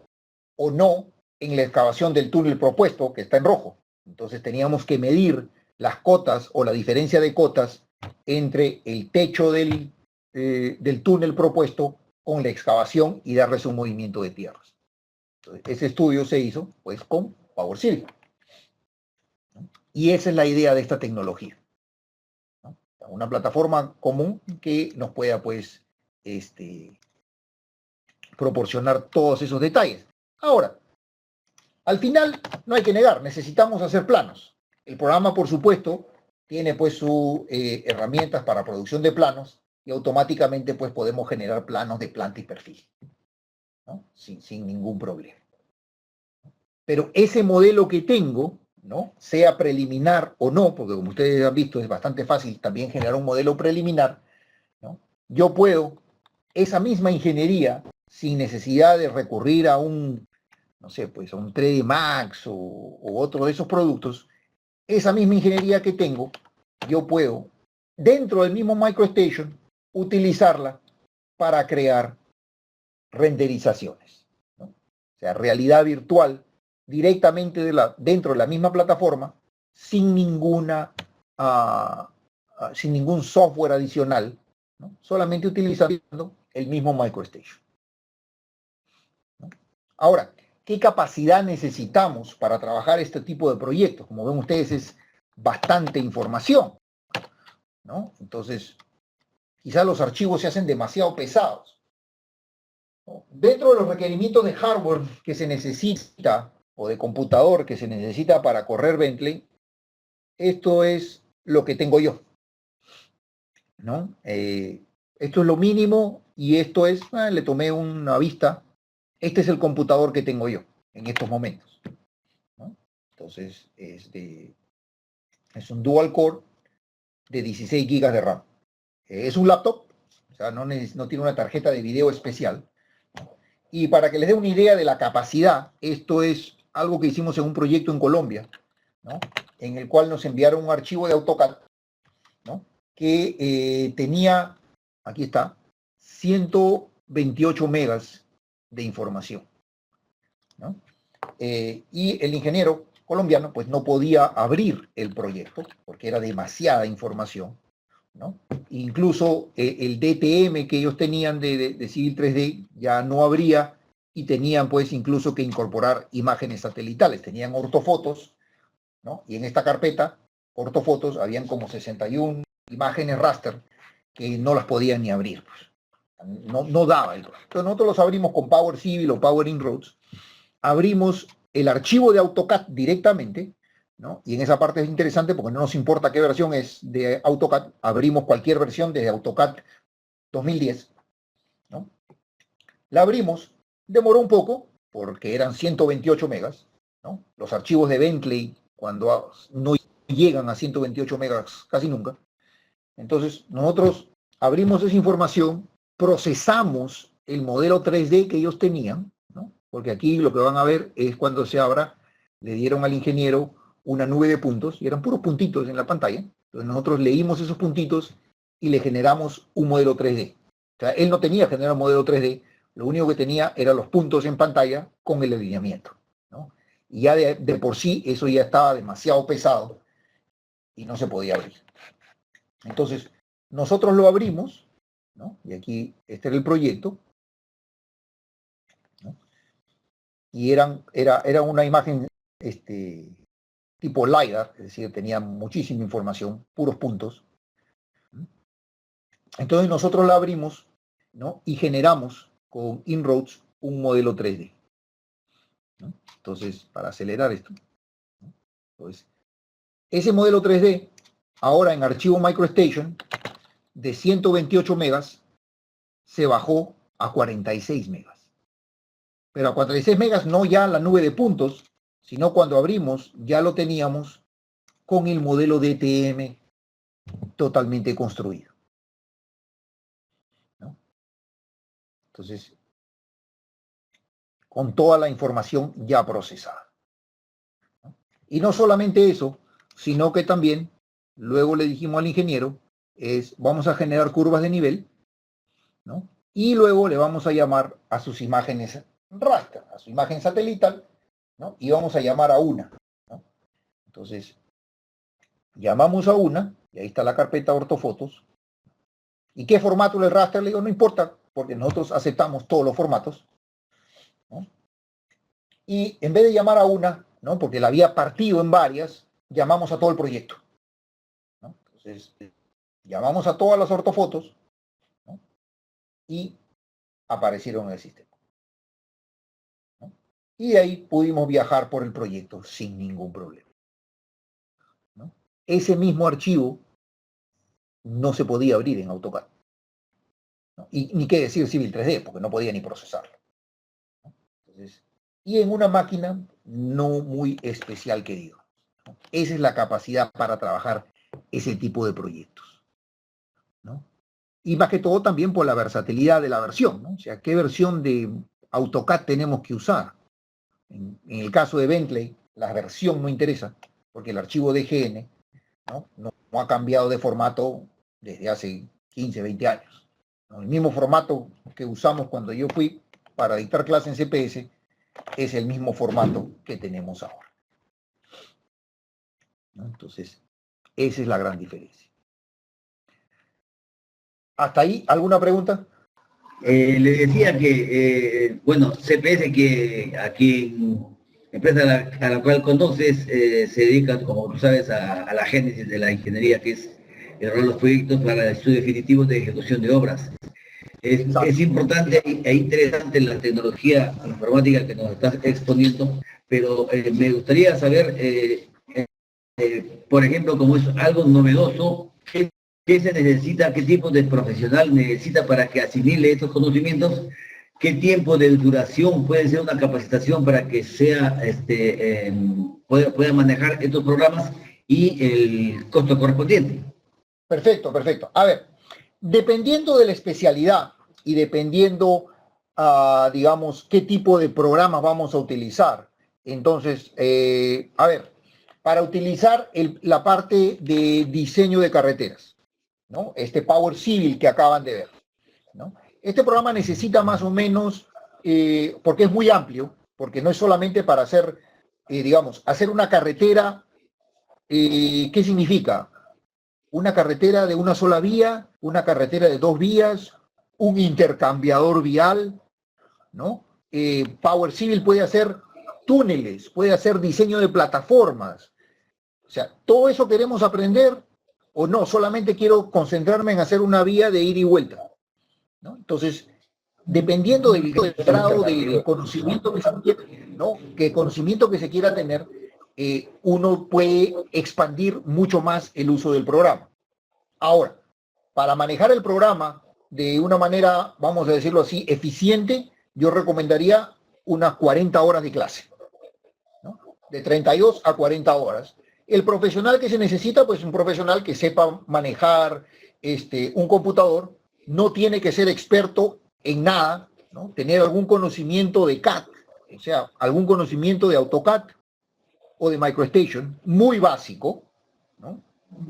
o no en la excavación del túnel propuesto, que está en rojo. Entonces teníamos que medir las cotas o la diferencia de cotas entre el techo del túnel propuesto con la excavación y darles un movimiento de tierras. Entonces, ese estudio se hizo pues con Power Civil, ¿no? Y esa es la idea de esta tecnología, ¿no? Una plataforma común que nos pueda pues proporcionar todos esos detalles. Ahora, al final, no hay que negar, necesitamos hacer planos. El programa, por supuesto, tiene pues sus herramientas para producción de planos y automáticamente pues podemos generar planos de planta y perfil, ¿no? Sin ningún problema. Pero ese modelo que tengo, ¿no? Sea preliminar o no, porque como ustedes han visto es bastante fácil también generar un modelo preliminar, ¿no? Yo puedo esa misma ingeniería sin necesidad de recurrir a no sé, pues a un 3D Max o otro de esos productos, esa misma ingeniería que tengo, yo puedo, dentro del mismo MicroStation, utilizarla para crear renderizaciones, ¿no? O sea, realidad virtual directamente dentro de la misma plataforma, sin sin ningún software adicional, ¿no? Solamente utilizando el mismo MicroStation, ¿no? Ahora, ¿qué capacidad necesitamos para trabajar este tipo de proyectos? Como ven ustedes, es bastante información, ¿no? Entonces, quizás los archivos se hacen demasiado pesados, ¿no? Dentro de los requerimientos de hardware que se necesita, o de computador que se necesita para correr Bentley, esto es lo que tengo yo, ¿no? Esto es lo mínimo y esto es, le tomé una vista, este es el computador que tengo yo en estos momentos, ¿no? Entonces, es un dual core de 16 GB de RAM. Es un laptop, o sea, no tiene una tarjeta de video especial. Y para que les dé una idea de la capacidad, esto es algo que hicimos en un proyecto en Colombia, ¿no? En el cual nos enviaron un archivo de AutoCAD, ¿no? Que tenía, aquí está, 128 megas de información, ¿no? Y el ingeniero colombiano pues no podía abrir el proyecto porque era demasiada información, ¿no? Incluso el DTM que ellos tenían de Civil 3D ya no abría y tenían pues incluso que incorporar imágenes satelitales, tenían ortofotos, ¿no? Y en esta carpeta, ortofotos, habían como 61 imágenes raster que no las podían ni abrir, pues. No daba el programa. Entonces nosotros los abrimos con Power Civil o Power Inroads, abrimos el archivo de AutoCAD directamente, ¿no? Y en esa parte es interesante porque no nos importa qué versión es de AutoCAD, abrimos cualquier versión desde AutoCAD 2010, ¿no? La abrimos, demoró un poco porque eran 128 megas, ¿no? Los archivos de Bentley cuando no llegan a 128 megas casi nunca. Entonces nosotros abrimos esa información, procesamos el modelo 3D que ellos tenían, ¿no? Porque aquí lo que van a ver es cuando se abra, le dieron al ingeniero una nube de puntos y eran puros puntitos en la pantalla. Entonces nosotros leímos esos puntitos y le generamos un modelo 3D. O sea, él no tenía que generar un modelo 3D, lo único que tenía eran los puntos en pantalla con el alineamiento, ¿no? y ya de por sí eso ya estaba demasiado pesado y no se podía abrir. Entonces, nosotros lo abrimos, ¿no? Y aquí este era el proyecto, ¿no? Y era una imagen tipo LiDAR, es decir, tenía muchísima información, puros puntos. Entonces nosotros la abrimos, ¿no? Y generamos con Inroads un modelo 3D, ¿no? Entonces, para acelerar esto, ¿no? Entonces, ese modelo 3D, ahora en archivo MicroStation, de 128 megas, se bajó a 46 megas. Pero a 46 megas no ya la nube de puntos, sino cuando abrimos ya lo teníamos con el modelo DTM totalmente construido, ¿no? Entonces, con toda la información ya procesada, ¿no? Y no solamente eso, sino que también, luego le dijimos al ingeniero, vamos a generar curvas de nivel, ¿no? Y luego le vamos a llamar a sus imágenes raster, a su imagen satelital, ¿no? Y vamos a llamar a una, ¿no? Entonces, llamamos a una, y ahí está la carpeta ortofotos. ¿Y qué formato el raster? Le digo, no importa, porque nosotros aceptamos todos los formatos, ¿no? Y en vez de llamar a una, ¿no? Porque la había partido en varias, llamamos a todo el proyecto, ¿no? Entonces, llamamos a todas las ortofotos, ¿no? Y aparecieron en el sistema, ¿no? Y de ahí pudimos viajar por el proyecto sin ningún problema, ¿no? Ese mismo archivo no se podía abrir en AutoCAD, ¿no? Y ni qué decir Civil 3D, porque no podía ni procesarlo, ¿no? Entonces, y en una máquina no muy especial que digo, ¿no? Esa es la capacidad para trabajar ese tipo de proyectos, ¿no? Y más que todo también por la versatilidad de la versión, ¿no? O sea, ¿qué versión de AutoCAD tenemos que usar? En el caso de Bentley, la versión no interesa, porque el archivo DGN, ¿no? No ha cambiado de formato desde hace 15, 20 años, ¿no? El mismo formato que usamos cuando yo fui para dictar clase en CPS es el mismo formato que tenemos ahora, ¿no? Entonces, esa es la gran diferencia. ¿Hasta ahí alguna pregunta? Le decía que, bueno, CPS, que aquí empresa a la cual conoces, se dedica, como tú sabes, a la génesis de la ingeniería, que es elaborar los proyectos para el estudio definitivo de ejecución de obras. Es importante e interesante la tecnología informática que nos estás exponiendo, pero me gustaría saber, por ejemplo, como es algo novedoso, ¿qué se necesita, qué tipo de profesional necesita para que asimile estos conocimientos? ¿Qué tiempo de duración puede ser una capacitación para que sea, pueda manejar estos programas y el costo correspondiente? Perfecto, perfecto. A ver, dependiendo de la especialidad y dependiendo, digamos, qué tipo de programas vamos a utilizar. Entonces, a ver, para utilizar la parte de diseño de carreteras, ¿no? Este Power Civil que acaban de ver, ¿no? Este programa necesita más o menos, porque es muy amplio, porque no es solamente para hacer, digamos, hacer una carretera. ¿Qué significa? Una carretera de una sola vía, una carretera de dos vías, un intercambiador vial, ¿no? Power Civil puede hacer túneles, puede hacer diseño de plataformas. O sea, todo eso queremos aprender o no, solamente quiero concentrarme en hacer una vía de ida y vuelta, ¿no? Entonces, dependiendo del grado de conocimiento que se quiera, ¿no? Que conocimiento que se quiera tener, uno puede expandir mucho más el uso del programa. Ahora, para manejar el programa de una manera, vamos a decirlo así, eficiente, yo recomendaría unas 40 horas de clase, ¿no? De 32 a 40 horas. El profesional que se necesita, pues un profesional que sepa manejar un computador, no tiene que ser experto en nada, ¿no? Tener algún conocimiento de CAD, o sea, algún conocimiento de AutoCAD o de MicroStation, muy básico, ¿no?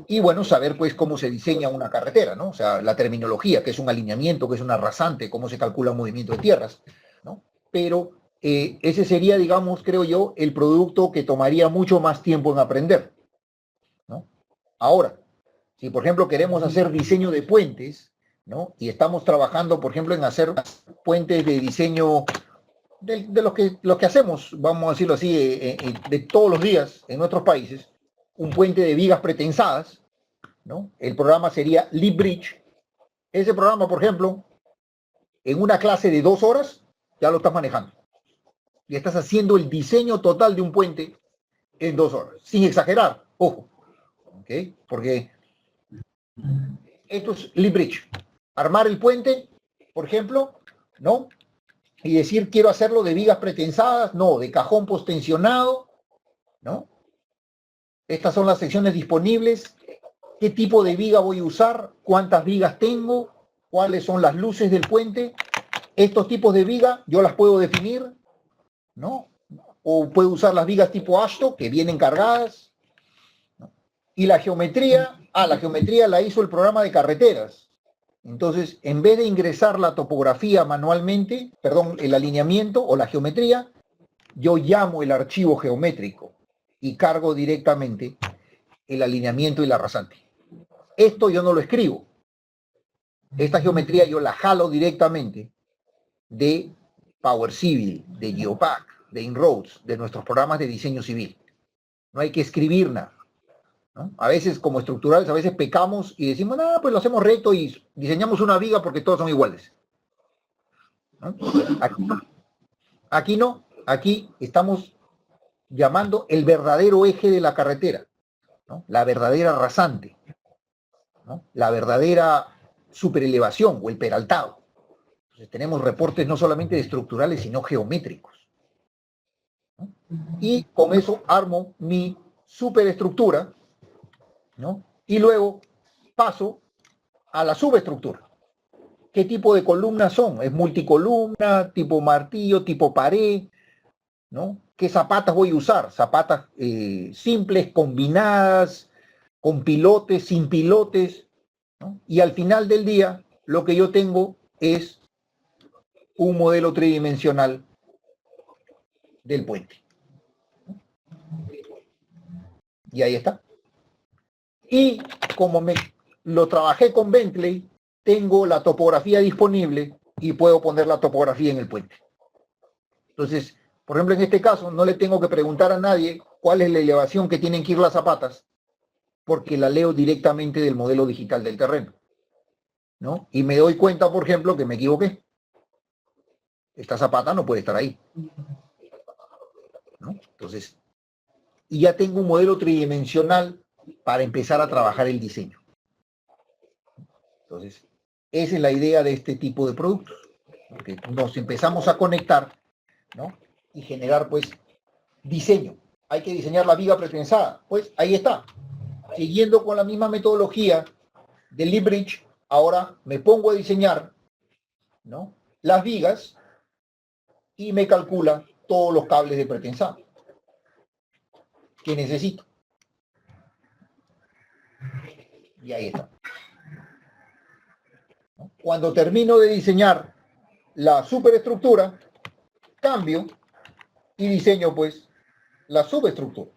Y bueno, saber pues cómo se diseña una carretera, ¿no? O sea, la terminología, qué es un alineamiento, qué es una rasante, cómo se calcula un movimiento de tierras, ¿no? Pero ese sería, digamos, creo yo, el producto que tomaría mucho más tiempo en aprender, ¿no? Ahora, si por ejemplo queremos hacer diseño de puentes, ¿no? Y estamos trabajando, por ejemplo, en hacer puentes de diseño de los que hacemos, vamos a decirlo así, de todos los días en nuestros países, un puente de vigas pretensadas, ¿no? El programa sería LeapBridge. Ese programa, por ejemplo, en una clase de 2 horas, ya lo estás manejando. Y estás haciendo el diseño total de un puente en 2 horas, sin exagerar, ojo, ¿ok? Porque esto es LeapBridge. Armar el puente, por ejemplo, ¿no? Y decir, quiero hacerlo de vigas pretensadas, no, de cajón postensionado, ¿no? Estas son las secciones disponibles, qué tipo de viga voy a usar, cuántas vigas tengo, cuáles son las luces del puente. Estos tipos de viga yo las puedo definir, ¿no? O puedo usar las vigas tipo ASHTO, que vienen cargadas, ¿no? Y la geometría la hizo el programa de carreteras. Entonces, en vez de ingresar la topografía manualmente, perdón, el alineamiento o la geometría, yo llamo el archivo geométrico y cargo directamente el alineamiento y la rasante. Esto yo no lo escribo. Esta geometría yo la jalo directamente de Power Civil, de Geopack, de Inroads, de nuestros programas de diseño civil. No hay que escribir nada, ¿no? A veces, como estructurales, a veces pecamos y decimos, pues lo hacemos recto y diseñamos una viga porque todos son iguales, ¿no? Aquí no. Aquí no. Aquí estamos llamando el verdadero eje de la carretera, ¿no? La verdadera rasante, ¿no? La verdadera superelevación o el peraltado. Entonces, tenemos reportes no solamente de estructurales, sino geométricos, ¿no? Y con eso armo mi superestructura, ¿no? Y luego paso a la subestructura. ¿Qué tipo de columnas son? ¿Es multicolumna, tipo martillo, tipo pared, ¿no? ¿Qué zapatas voy a usar? Zapatas simples, combinadas, con pilotes, sin pilotes, ¿no? Y al final del día, lo que yo tengo es un modelo tridimensional del puente. Y ahí está. Y como lo trabajé con Bentley, tengo la topografía disponible y puedo poner la topografía en el puente. Entonces, por ejemplo, en este caso, no le tengo que preguntar a nadie cuál es la elevación que tienen que ir las zapatas, porque la leo directamente del modelo digital del terreno, ¿no? Y me doy cuenta, por ejemplo, que me equivoqué. Esta zapata no puede estar ahí, ¿no? Entonces, y ya tengo un modelo tridimensional para empezar a trabajar el diseño. Entonces, esa es la idea de este tipo de productos, porque nos empezamos a conectar, ¿no? Y generar, pues, diseño. Hay que diseñar la viga prepensada. Pues ahí está. Siguiendo con la misma metodología de LeapBridge, ahora me pongo a diseñar, ¿no? Las vigas y me calcula todos los cables de pretensado que necesito. Y ahí está. Cuando termino de diseñar la superestructura, cambio y diseño, pues, la subestructura.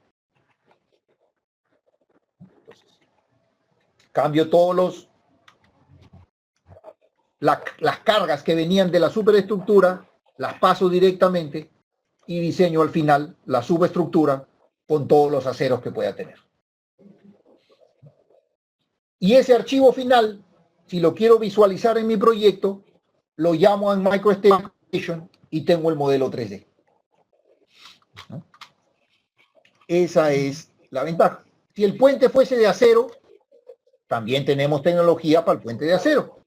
Entonces, cambio las cargas que venían de la superestructura, las paso directamente y diseño al final la subestructura con todos los aceros que pueda tener. Y ese archivo final, si lo quiero visualizar en mi proyecto, lo llamo en MicroStation y tengo el modelo 3D. ¿No? Esa es la ventaja. Si el puente fuese de acero, también tenemos tecnología para el puente de acero.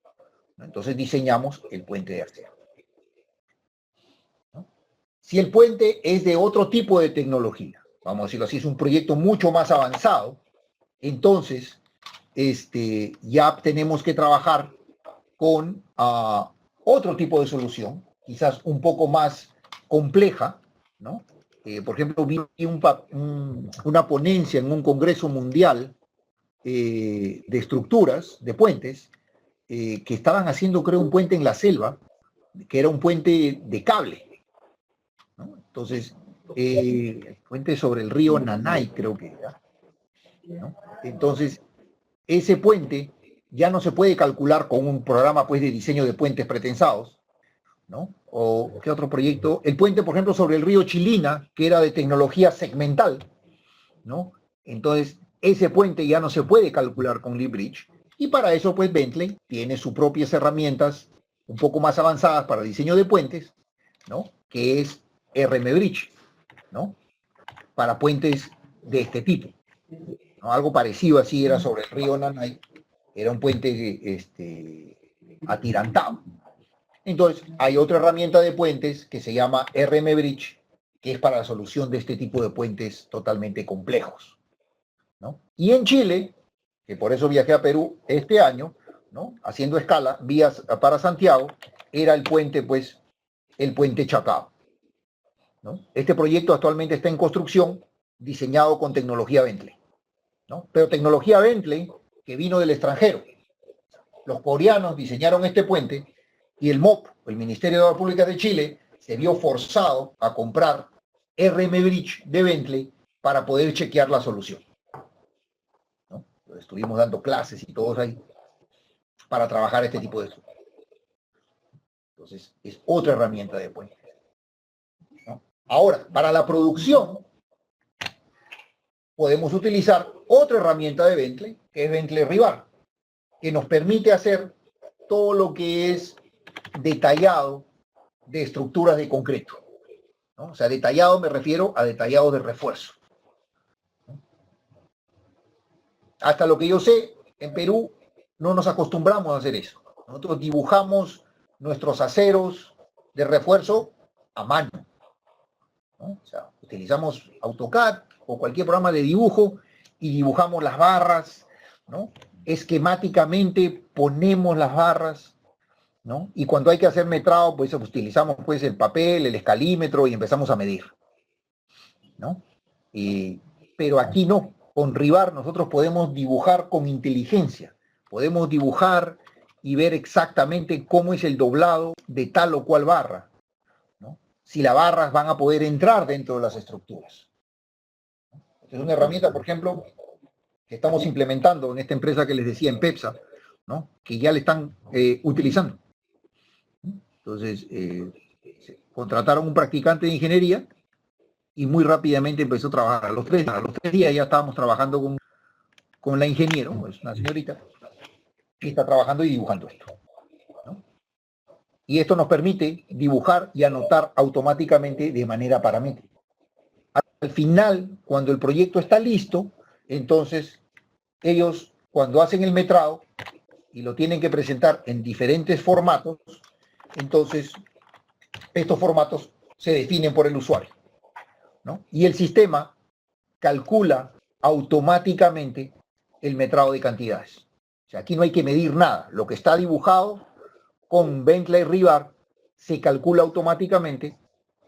Entonces diseñamos el puente de acero. ¿No? Si el puente es de otro tipo de tecnología, vamos a decirlo así, es un proyecto mucho más avanzado, entonces ya tenemos que trabajar con otro tipo de solución, quizás un poco más compleja, ¿no? Por ejemplo, vi una ponencia en un congreso mundial de estructuras, de puentes, que estaban haciendo, creo, un puente en la selva, que era un puente de cable, Entonces, el puente sobre el río Nanay, creo que era, ¿no? Entonces, ese puente ya no se puede calcular con un programa pues, de diseño de puentes pretensados, ¿no? O qué otro proyecto, el puente, por ejemplo, sobre el río Chilina, que era de tecnología segmental, ¿no? Entonces, ese puente ya no se puede calcular con LibBridge, y para eso, pues, Bentley tiene sus propias herramientas un poco más avanzadas para diseño de puentes, ¿no? Que es RMBridge, ¿no? Para puentes de este tipo, ¿no? Algo parecido así era sobre el río Nanay, era un puente atirantado. Entonces, hay otra herramienta de puentes que se llama RMBridge, que es para la solución de este tipo de puentes totalmente complejos, ¿no? Y en Chile, que por eso viajé a Perú este año, ¿no? Haciendo escala, vías para Santiago, era el puente, pues, el puente Chacao, ¿no? Este proyecto actualmente está en construcción, diseñado con tecnología Bentley, ¿no? Pero tecnología Bentley que vino del extranjero. Los coreanos diseñaron este puente y el MOP, el Ministerio de Obras Públicas de Chile, se vio forzado a comprar RMBridge de Bentley para poder chequear la solución, ¿no? Estuvimos dando clases y todos ahí para trabajar este tipo de estructuras. Entonces, es otra herramienta de puente, ¿no? Ahora, para la producción, podemos utilizar otra herramienta de Bentley, que es Bentley Rivar, que nos permite hacer todo lo que es detallado de estructuras de concreto, ¿no? O sea, detallado me refiero a detallado de refuerzo, ¿no? Hasta lo que yo sé, en Perú no nos acostumbramos a hacer eso. Nosotros dibujamos nuestros aceros de refuerzo a mano, ¿no? O sea, utilizamos AutoCAD o cualquier programa de dibujo y dibujamos las barras, ¿no? Esquemáticamente ponemos las barras, ¿no? Y cuando hay que hacer metrado, pues utilizamos pues, el papel, el escalímetro y empezamos a medir, ¿no? Pero aquí no. Con Rivar nosotros podemos dibujar con inteligencia, podemos dibujar y ver exactamente cómo es el doblado de tal o cual barra, ¿no? Si las barras van a poder entrar dentro de las estructuras. Es una herramienta, por ejemplo, que estamos implementando en esta empresa que les decía, en Pepsa, ¿no? Que ya le están utilizando. Entonces, contrataron un practicante de ingeniería y muy rápidamente empezó a trabajar. A los tres días ya estábamos trabajando con la ingeniero, es una señorita, que está trabajando y dibujando esto, ¿no? Y esto nos permite dibujar y anotar automáticamente de manera paramétrica. Al final, cuando el proyecto está listo, entonces ellos, cuando hacen el metrado y lo tienen que presentar en diferentes formatos, entonces estos formatos se definen por el usuario, ¿no? Y el sistema calcula automáticamente el metrado de cantidades. O sea, aquí no hay que medir nada. Lo que está dibujado con Bentley Rivar se calcula automáticamente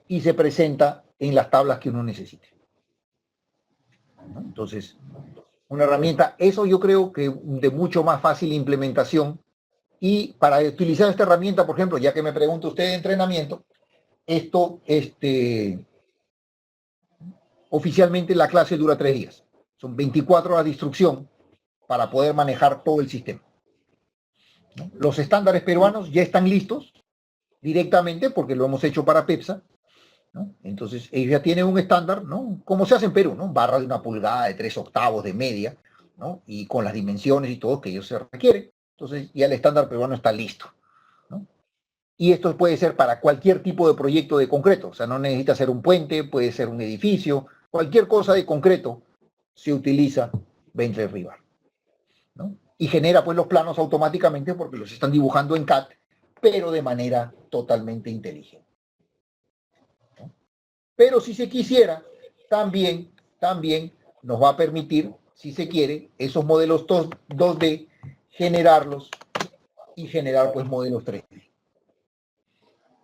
y se presenta en las tablas que uno necesite, ¿no? Entonces, una herramienta, eso yo creo que de mucho más fácil implementación. Y para utilizar esta herramienta, por ejemplo, ya que me pregunta usted de entrenamiento, esto, oficialmente la clase dura 3 días. Son 24 horas de instrucción para poder manejar todo el sistema, ¿no? Los estándares peruanos ya están listos directamente porque lo hemos hecho para Pepsa, ¿no? Entonces, ellos ya tienen un estándar, ¿no? Como se hace en Perú, ¿no? Barra de 1 pulgada, de 3/8 de media, ¿no? Y con las dimensiones y todo que ellos se requieren. Entonces, ya el estándar peruano está listo, ¿no? Y esto puede ser para cualquier tipo de proyecto de concreto. O sea, no necesita ser un puente, puede ser un edificio, cualquier cosa de concreto se utiliza Bentley Rivar, ¿no? Y genera pues los planos automáticamente porque los están dibujando en CAD, pero de manera totalmente inteligente, ¿no? Pero si se quisiera, también nos va a permitir, si se quiere, esos modelos 2D, generarlos y generar pues modelos 3D,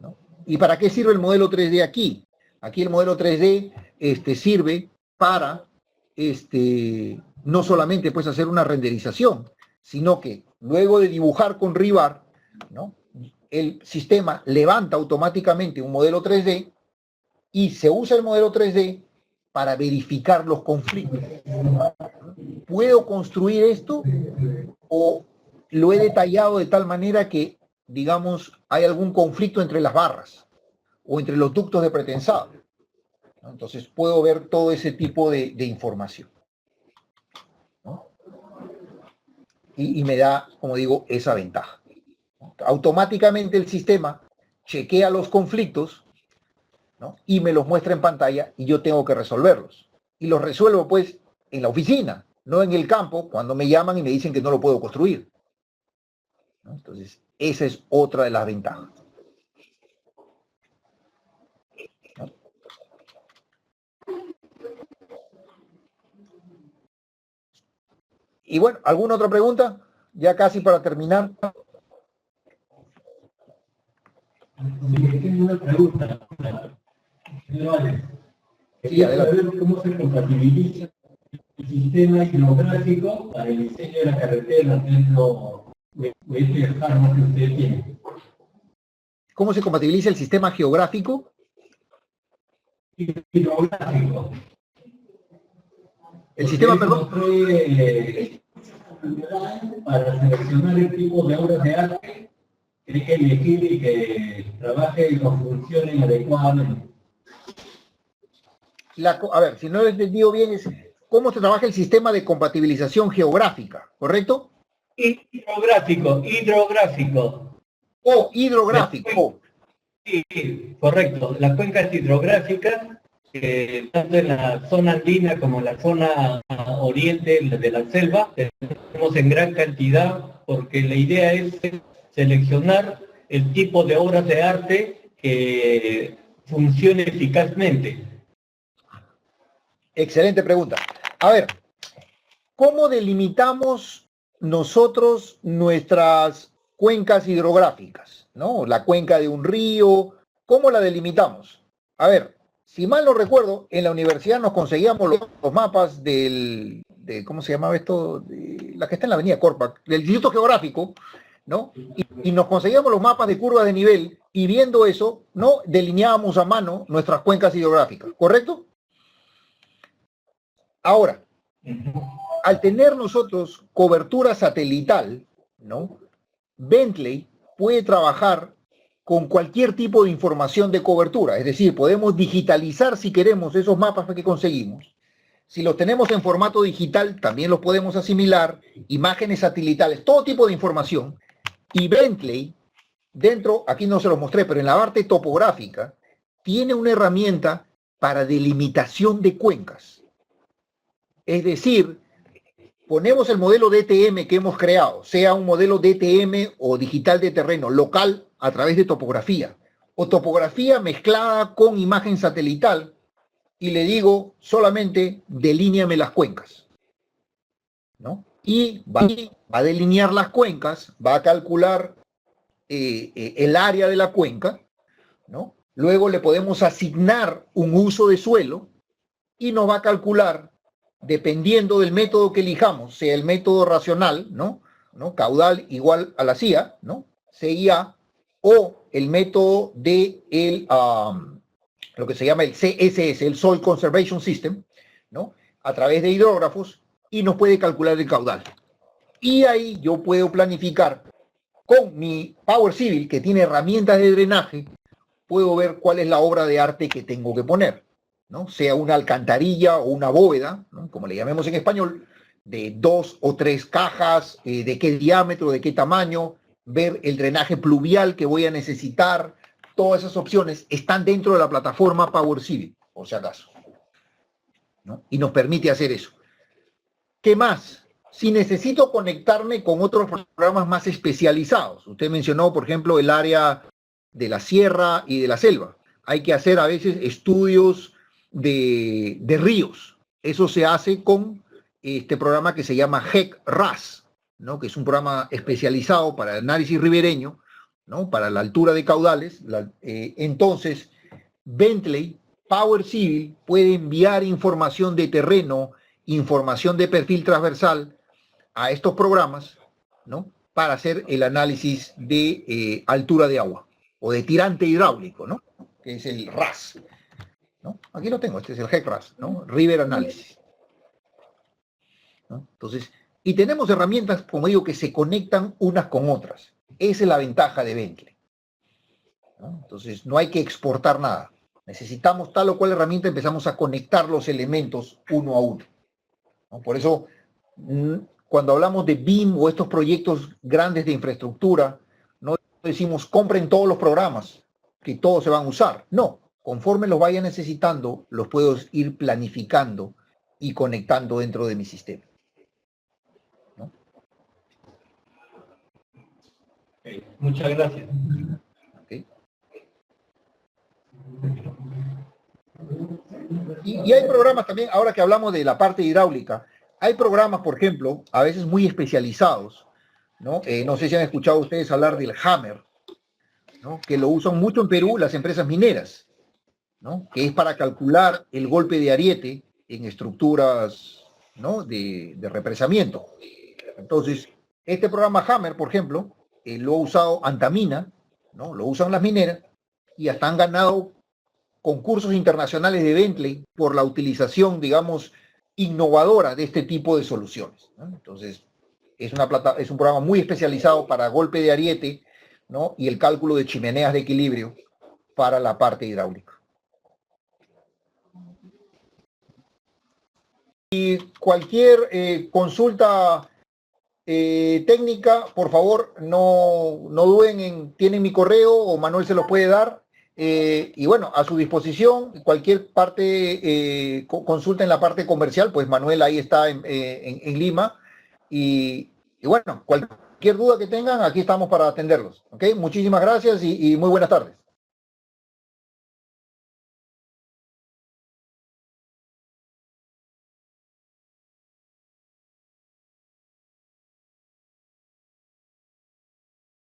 ¿no? ¿Y para qué sirve el modelo 3D aquí? Aquí el modelo 3D sirve para no solamente pues hacer una renderización, sino que luego de dibujar con Rivar, ¿no? El sistema levanta automáticamente un modelo 3D y se usa el modelo 3D para verificar los conflictos. ¿Puedo construir esto o lo he detallado de tal manera que, digamos, hay algún conflicto entre las barras o entre los ductos de pretensado? Entonces puedo ver todo ese tipo de información, ¿no? Y me da, como digo, esa ventaja. Automáticamente el sistema chequea los conflictos, ¿no? Y me los muestra en pantalla y yo tengo que resolverlos. Y los resuelvo pues en la oficina, no en el campo, cuando me llaman y me dicen que no lo puedo construir, ¿no? Entonces, esa es otra de las ventajas, ¿no? Y bueno, ¿alguna otra pregunta? Ya casi para terminar. Sí, tengo una pregunta. Señor Alex, Sí, quería adelante. saber cómo se compatibiliza el sistema hidrográfico para el diseño de la carretera dentro de este hardware que usted tiene. ¿Cómo se compatibiliza el sistema geográfico? Hidrográfico. El sistema, perdón. Para seleccionar el tipo de obras de arte que hay que elegir y que trabaje y no funcionen adecuadamente. A ver, si no lo he entendido bien, es cómo se trabaja el sistema de compatibilización geográfica, ¿correcto? Hidrográfico. O hidrográfico. Sí, correcto. Las cuencas hidrográficas, tanto en la zona andina como en la zona oriente de la selva, tenemos en gran cantidad, porque la idea es seleccionar el tipo de obras de arte que funcione eficazmente. Excelente pregunta. A ver, ¿cómo delimitamos nosotros nuestras cuencas hidrográficas? ¿No? La cuenca de un río, ¿cómo la delimitamos? A ver, si mal no recuerdo, en la universidad nos conseguíamos los mapas ¿cómo se llamaba esto? La que está en la avenida Corpac, del Instituto Geográfico, ¿no? Y nos conseguíamos los mapas de curvas de nivel y viendo eso, ¿no? Delineábamos a mano nuestras cuencas hidrográficas, ¿correcto? Ahora, al tener nosotros cobertura satelital, ¿no? Bentley puede trabajar con cualquier tipo de información de cobertura, es decir, podemos digitalizar si queremos esos mapas que conseguimos. Si los tenemos en formato digital, también los podemos asimilar, imágenes satelitales, todo tipo de información. Y Bentley, dentro, aquí no se los mostré, pero en la parte topográfica, tiene una herramienta para delimitación de cuencas. Es decir, ponemos el modelo DTM que hemos creado, sea un modelo DTM o digital de terreno local a través de topografía, o topografía mezclada con imagen satelital, y le digo solamente delíneame las cuencas, ¿no? Y va a delinear las cuencas, va a calcular el área de la cuenca, ¿no? Luego le podemos asignar un uso de suelo y nos va a calcular, dependiendo del método que elijamos, sea el método racional, ¿no? Caudal igual a la CIA, ¿no? CIA, o el método de lo que se llama el CSS, el Soil Conservation System, ¿no? A través de hidrógrafos, y nos puede calcular el caudal. Y ahí yo puedo planificar con mi Power Civil, que tiene herramientas de drenaje, puedo ver cuál es la obra de arte que tengo que poner, ¿no? Sea una alcantarilla o una bóveda, ¿no? Como le llamemos en español, de 2 o 3 cajas, de qué diámetro, de qué tamaño, ver el drenaje pluvial que voy a necesitar. Todas esas opciones están dentro de la plataforma Power Civil, por si acaso, ¿no? Y nos permite hacer eso. ¿Qué más? Si necesito conectarme con otros programas más especializados, usted mencionó, por ejemplo, el área de la sierra y de la selva. Hay que hacer a veces estudios de ríos. Eso se hace con este programa que se llama HEC-RAS, ¿no? Que es un programa especializado para el análisis ribereño, ¿no? Para la altura de caudales. Entonces, Bentley, Power Civil, puede enviar información de terreno, información de perfil transversal a estos programas, ¿no? Para hacer el análisis de altura de agua o de tirante hidráulico, ¿no? Que es el RAS. Aquí lo tengo, este es el GECRAS, ¿no? River Analysis. ¿No? Entonces, y tenemos herramientas, como digo, que se conectan unas con otras. Esa es la ventaja de Bentley, ¿no? Entonces, no hay que exportar nada. Necesitamos tal o cual herramienta, empezamos a conectar los elementos uno a uno, ¿no? Por eso, cuando hablamos de BIM o estos proyectos grandes de infraestructura, no decimos compren todos los programas, que todos se van a usar. No, conforme los vaya necesitando, los puedo ir planificando y conectando dentro de mi sistema, ¿no? Okay, muchas gracias. Okay. Y hay programas también, ahora que hablamos de la parte hidráulica, hay programas, por ejemplo, a veces muy especializados, ¿no? No sé si han escuchado ustedes hablar del Hammer, ¿no? Que lo usan mucho en Perú las empresas mineras, ¿no? Que es para calcular el golpe de ariete en estructuras, ¿no? de represamiento. Entonces, este programa Hammer, por ejemplo, lo ha usado Antamina, ¿no? Lo usan las mineras y hasta han ganado concursos internacionales de Bentley por la utilización, digamos, innovadora de este tipo de soluciones, ¿no? Entonces, es un programa muy especializado para golpe de ariete, ¿no? Y el cálculo de chimeneas de equilibrio para la parte hidráulica. Y cualquier consulta técnica, por favor, no duden tienen mi correo o Manuel se lo puede dar. Y bueno, a su disposición, cualquier parte, consulta en la parte comercial, pues Manuel ahí está en Lima. Y bueno, cualquier duda que tengan, aquí estamos para atenderlos. ¿Okay? Muchísimas gracias y muy buenas tardes.